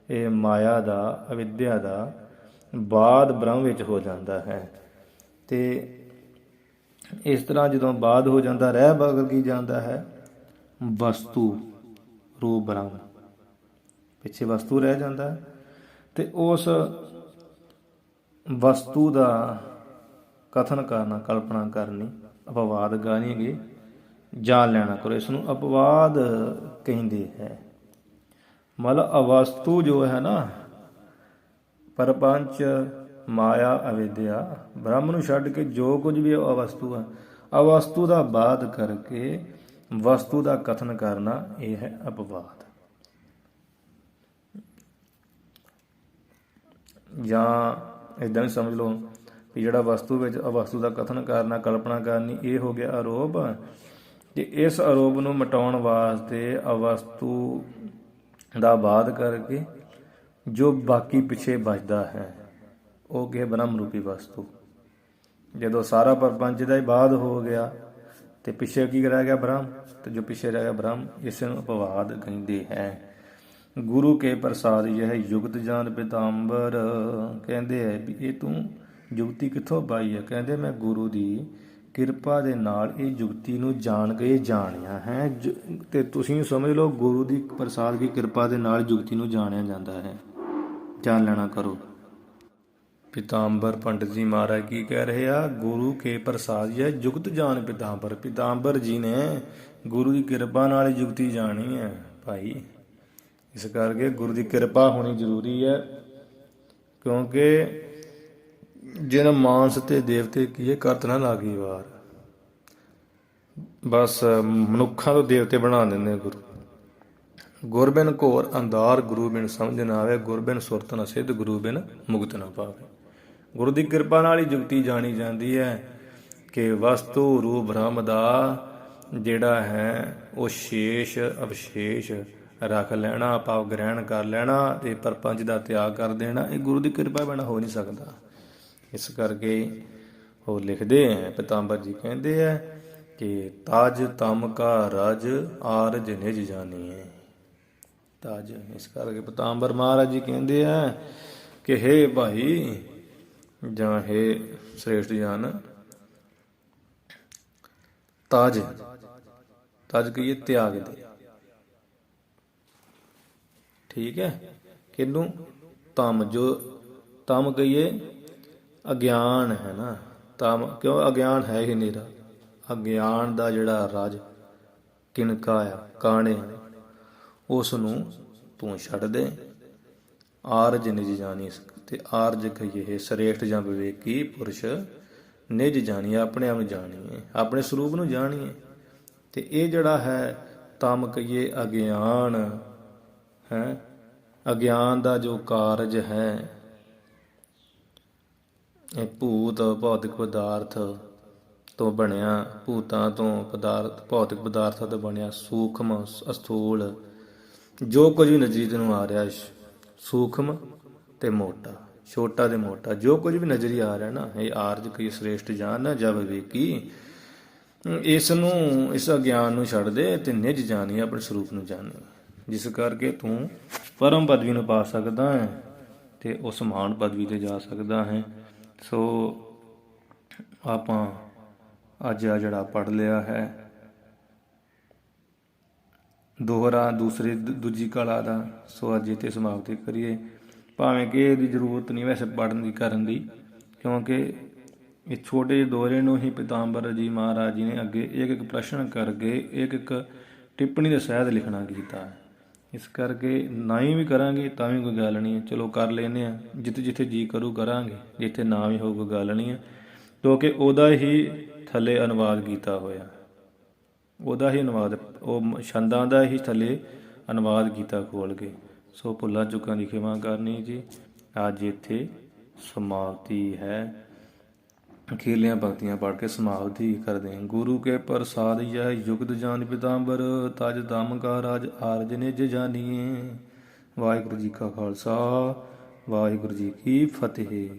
ਇਹ ਮਾਇਆ ਦਾ, ਅਵਿਦਿਆ ਦਾ ਬਾਦ ਬ੍ਰਹਮ ਵਿੱਚ ਹੋ ਜਾਂਦਾ ਹੈ। ਅਤੇ ਇਸ ਤਰ੍ਹਾਂ ਜਦੋਂ ਬਾਦ ਹੋ ਜਾਂਦਾ, ਰਹਿ ਬਗਲ ਕੀ ਜਾਂਦਾ ਹੈ? ਵਸਤੂ ਰੂਪ ਬ੍ਰਹਮ, ਪਿੱਛੇ ਵਸਤੂ ਰਹਿ ਜਾਂਦਾ ਹੈ। ਅਤੇ ਉਸ ਵਸਤੂ ਦਾ ਕਥਨ ਕਰਨਾ ਕਲਪਨਾ ਕਰਨੀ, ਅਪਵਾਦ ਗਾਣੀਗੇ ਜਾਣ ਲੈਣਾ ਕਰੋ। ਇਸ ਨੂੰ ਅਪਵਾਦ ਕਹਿੰਦੇ ਹੈ। ਮਤਲਬ ਅਵਸਤੂ ਜੋ ਹੈ ਨਾ, ਪਰਪੰਚ ਮਾਇਆ ਅਵਿਦਿਆ ਬ੍ਰਹਮ ਨੂੰ ਛੱਡ ਕੇ ਜੋ ਕੁਝ ਵੀ ਅਵਸਤੂ ਹੈ, ਅਵਸਤੂ ਦਾ ਬਾਦ ਕਰਕੇ ਵਸਤੂ ਦਾ ਕਥਨ ਕਰਨਾ, ਇਹ ਹੈ ਅਪਵਾਦ। ਜਾਂ ਇੱਦਾਂ ਵੀ ਸਮਝ ਲਓ ਵੀ ਜਿਹੜਾ ਵਸਤੂ ਵਿੱਚ ਅਵਸਤੂ ਦਾ ਕਥਨ ਕਰਨਾ, ਕਲਪਨਾ ਕਰਨੀ, ਇਹ ਹੋ ਗਿਆ ਆਰੋਪ। ਤੇ ਇਸ ਆਰੋਪ ਨੂੰ ਮਿਟਾਉਣ ਵਾਸਤੇ ਅਵਸਤੂ ਦਾ ਬਾਦ ਕਰਕੇ ਜੋ ਬਾਕੀ ਪਿੱਛੇ ਬਚਦਾ ਹੈ ਉਹ ਕਿ ਬ੍ਰਹਮ ਰੂਪੀ ਵਸਤੂ। ਜਦੋਂ ਸਾਰਾ ਪ੍ਰਪੰਚ ਦਾ ਹੀ ਬਾਦ ਹੋ ਗਿਆ ਤੇ ਪਿੱਛੇ ਕੀ ਰਹਿ ਗਿਆ? ਬ੍ਰਹਮ। ਤੇ ਜੋ ਪਿੱਛੇ ਰਹਿ ਗਿਆ ਬ੍ਰਹਮ, ਇਸ ਨੂੰ ਅਪਵਾਦ ਕਹਿੰਦੇ ਹੈ। ਗੁਰੂ ਕੇ ਪ੍ਰਸਾਦ ਇਹ ਯੁਗਤ ਜਾਨ ਪਿਤਾੰਬਰ। ਕਹਿੰਦੇ ਹੈ ਵੀ ਇਹ ਤੂੰ ਜੁਗਤੀ ਕਿੱਥੋਂ ਪਾਈ ਹੈ? ਕਹਿੰਦੇ ਮੈਂ ਗੁਰੂ ਦੀ ਕਿਰਪਾ ਦੇ ਨਾਲ ਇਹ ਜੁਗਤੀ ਨੂੰ ਜਾਣ ਕੇ ਜਾਣਿਆ ਹੈ। ਤੇ ਤੁਸੀਂ ਸਮਝ ਲਓ ਗੁਰੂ ਦੀ ਪ੍ਰਸਾਦ ਦੀ ਕਿਰਪਾ ਦੇ ਨਾਲ ਜੁਗਤੀ ਨੂੰ ਜਾਣਿਆ ਜਾਂਦਾ ਹੈ। ਜਾਣ ਲੈਣਾ ਕਰੋ। ਪਿਤਾੰਬਰ ਪੰਡਿਤ ਜੀ ਮਹਾਰਾਜ ਕੀ ਕਹਿ ਰਹੇ ਆ? ਗੁਰੂ ਕੇ ਪ੍ਰਸਾਦ ਹੈ ਜੁਗਤ ਜਾਣ ਪਿਤਾੰਬਰ। ਪਿਤਾੰਬਰ ਜੀ ਨੇ ਗੁਰੂ ਦੀ ਕਿਰਪਾ ਨਾਲ ਜੁਗਤੀ ਜਾਣੀ ਹੈ ਭਾਈ। ਇਸ ਕਰਕੇ ਗੁਰੂ ਦੀ ਕਿਰਪਾ ਹੋਣੀ ਜ਼ਰੂਰੀ ਹੈ, ਕਿਉਂਕਿ ਜਿਨ ਮਾਨਸ ਤੇ ਦੇਵਤੇ ਕੀਏ ਕਰਤ ਨਾ ਲਾਗੀ ਵਾਰ। ਬਸ ਮਨੁੱਖਾਂ ਤੋਂ ਦੇਵਤੇ ਬਣਾ ਦਿੰਦੇ ਗੁਰੂ। ਗੁਰ ਬਿਨ ਘੋਰ ਅੰਧਾਰ ਗੁਰੂ ਬਿਨ ਸਮਝ ਨਾ ਆਵੇ, ਗੁਰ ਬਿਨ ਸੁਰਤ ਨਾ ਸਿੱਧ ਗੁਰੂ ਬਿਨ ਮੁਕਤ ਨਾ ਪਾਵੇ। ਗੁਰੂ ਦੀ ਕਿਰਪਾ ਨਾਲ ਹੀ ਜੁਗਤੀ ਜਾਣੀ ਜਾਂਦੀ ਹੈ ਕਿ ਵਸਤੂ ਰੂਪ ਬ੍ਰਹਮ ਦਾ ਜਿਹੜਾ ਹੈ ਉਹ ਸ਼ੇਸ਼ ਅਵਸ਼ੇਸ਼ ਰੱਖ ਲੈਣਾ, ਭਾਵ ਗ੍ਰਹਿਣ ਕਰ ਲੈਣਾ ਤੇ ਪਰਪੰਚ ਦਾ ਤਿਆਗ ਕਰ ਦੇਣਾ, ਇਹ ਗੁਰੂ ਦੀ ਕਿਰਪਾ ਬਿਨਾਂ ਹੋ ਨਹੀਂ ਸਕਦਾ। ਇਸ ਕਰਕੇ ਉਹ ਲਿਖਦੇ ਹੈ, ਪਿਤਾੰਬਰ ਜੀ ਕਹਿੰਦੇ ਹੈ ਕਿ ਤਾਜ ਤਮ ਕਾ ਰਜ ਆਰਜ ਨਿਜ ਜਾਨੀਏ। ਤਾਜ, ਇਸ ਕਰਕੇ ਪਿਤਾੰਬਰ ਮਹਾਰਾਜ ਜੀ ਕਹਿੰਦੇ ਹੈ ਕਿ ਹੇ ਭਾਈ ਜਾਂ ਹੇ ਸ੍ਰੇਸ਼ਟ ਜਨ, ਤਾਜ, ਤਾਜ ਕਹੀਏ ਤਿਆਗ ਦੇ। ਠੀਕ ਹੈ, ਕਿਹਨੂੰ? ਤਮ, ਜੋ ਤਮ ਕਹੀਏ ਅਗਿਆਨ ਹੈ ਨਾ, ਤਮ ਕਿਉਂ? ਅਗਿਆਨ ਹੈ ਹੀ ਹਨੇਰਾ। ਅਗਿਆਨ ਦਾ ਜਿਹੜਾ ਰਜ ਕਿਣਕਾ ਆ, ਕਾਣੇ, ਉਸ ਨੂੰ ਤੂੰ ਛੱਡ ਦੇ। ਆਰਜ ਨਿਜ ਜਾਣੀ, ਤੇ ਆਰਜ ਕਹੀਏ ਸ੍ਰੇਸ਼ਟ ਜਾਂ ਵਿਵੇਕੀ ਪੁਰਸ਼ ਨਿਜ ਜਾਣੀਏ, ਆਪਣੇ ਆਪ ਨੂੰ ਜਾਣੀਏ, ਆਪਣੇ ਸਰੂਪ ਨੂੰ ਜਾਣੀਏ। ਤੇ ਇਹ ਜਿਹੜਾ ਹੈ ਤਮ ਕਹੀਏ ਅਗਿਆਨ ਹੈ, ਅਗਿਆਨ ਦਾ ਜੋ ਕਾਰਜ ਹੈ, ਇਹ ਭੂਤ ਭੌਤਿਕ ਪਦਾਰਥ ਤੋਂ ਬਣਿਆ, ਭੂਤਾਂ ਤੋਂ ਪਦਾਰਥ ਭੌਤਿਕ ਪਦਾਰਥਾਂ ਤੋਂ ਬਣਿਆ ਸੂਖਮ ਅਸਥੂਲ ਜੋ ਕੁਝ ਵੀ ਨਜ਼ਰੀ ਤੈਨੂੰ ਆ ਰਿਹਾ, ਸੂਖਮ ਤੇ ਮੋਟਾ, ਛੋਟਾ ਤੇ ਮੋਟਾ, ਜੋ ਕੁਝ ਵੀ ਨਜ਼ਰੀ ਆ ਰਿਹਾ ਨਾ, ਇਹ ਆਰਜ ਕਈ ਸ੍ਰੇਸ਼ਟ ਜਾਨ ਜਾਂ ਵਿਵੇਕੀ, ਇਸ ਨੂੰ, ਇਸ ਅਗਿਆਨ ਨੂੰ ਛੱਡ ਦੇ ਤੇ ਨਿਜ ਜਾਣੀ, ਆਪਣੇ ਸਰੂਪ ਨੂੰ ਜਾਣੀ। ਜਿਸ ਕਰਕੇ ਤੂੰ ਪਰਮ ਪਦਵੀ ਨੂੰ ਪਾ ਸਕਦਾ ਹੈ ਤੇ ਉਸ ਮਹਾਨ ਪਦਵੀ ਤੇ ਜਾ ਸਕਦਾ ਹੈ। ਸੋ ਆਪਾਂ ਅੱਜ ਆ ਜਿਹੜਾ ਪੜ੍ਹ ਲਿਆ ਹੈ ਦੋਹਰਾ ਦੂਜੀ ਕਲਾ ਦਾ, ਸੋ ਅੱਜ ਇੱਥੇ ਸਮਾਪਤੀ ਕਰੀਏ। ਭਾਵੇਂ ਕਿ ਇਹਦੀ ਜ਼ਰੂਰਤ ਨਹੀਂ ਵੈਸੇ ਪੜ੍ਹਨ ਦੀ, ਕਰਨ ਦੀ, ਕਿਉਂਕਿ ਇਹ ਛੋਟੇ ਜਿਹੇ ਦੋਹਰੇ ਨੂੰ ਹੀ ਪਿਤਾੰਬਰ ਜੀ ਮਹਾਰਾਜ ਜੀ ਨੇ ਅੱਗੇ ਇੱਕ ਇੱਕ ਪ੍ਰਸ਼ਨ ਕਰਕੇ ਇੱਕ ਇੱਕ ਟਿੱਪਣੀ ਦੇ ਸਹਿਤ ਲਿਖਣਾ ਕੀਤਾ। ਇਸ ਕਰਕੇ ਨਾ ਹੀ ਵੀ ਕਰਾਂਗੇ ਤਾਂ ਵੀ ਕੋਈ ਗੱਲ ਨਹੀਂ ਹੈ, ਚਲੋ ਕਰ ਲੈਂਦੇ ਹਾਂ, ਜਿੱਥੇ ਜਿੱਥੇ ਜੀ ਕਰੂ ਕਰਾਂਗੇ, ਜਿੱਥੇ ਨਾ ਵੀ ਹੋਊ ਕੋਈ ਗੱਲ ਨਹੀਂ ਹੈ, ਕਿਉਂਕਿ ਉਹਦਾ ਹੀ ਥੱਲੇ ਅਨੁਵਾਦ ਕੀਤਾ ਹੋਇਆ, ਉਹਦਾ ਹੀ ਅਨੁਵਾਦ, ਉਹ ਛੰਦਾਂ ਦਾ ਹੀ ਥੱਲੇ ਅਨੁਵਾਦ ਕੀਤਾ ਖੋਲ੍ਹ ਕੇ। ਸੋ ਭੁੱਲਾਂ ਚੁੱਕਾਂ ਦੀ ਖਿਮਾ ਕਰਨੀ ਜੀ। ਅੱਜ ਇੱਥੇ ਸਮਾਪਤੀ ਹੈ। ਅਖੀਰਲੀਆਂ ਪੰਕਤੀਆਂ ਪੜ੍ਹ ਕੇ ਸਮਾਪਤੀ ਕਰਦੇ ਹਾਂ। ਗੁਰੂ ਕੇ ਪ੍ਰਸਾਦ ਯਹ ਯੁਗਤ ਜਾਨ ਪਿਤਾੰਬਰ, ਤਜ ਦਮ ਕਾ ਰਾਜ ਆਰਜ ਨਿਜ ਜਾਨੀਏ। ਵਾਹਿਗੁਰੂ ਜੀ ਕਾ ਖਾਲਸਾ, ਵਾਹਿਗੁਰੂ ਜੀ ਕੀ ਫਤਿਹ।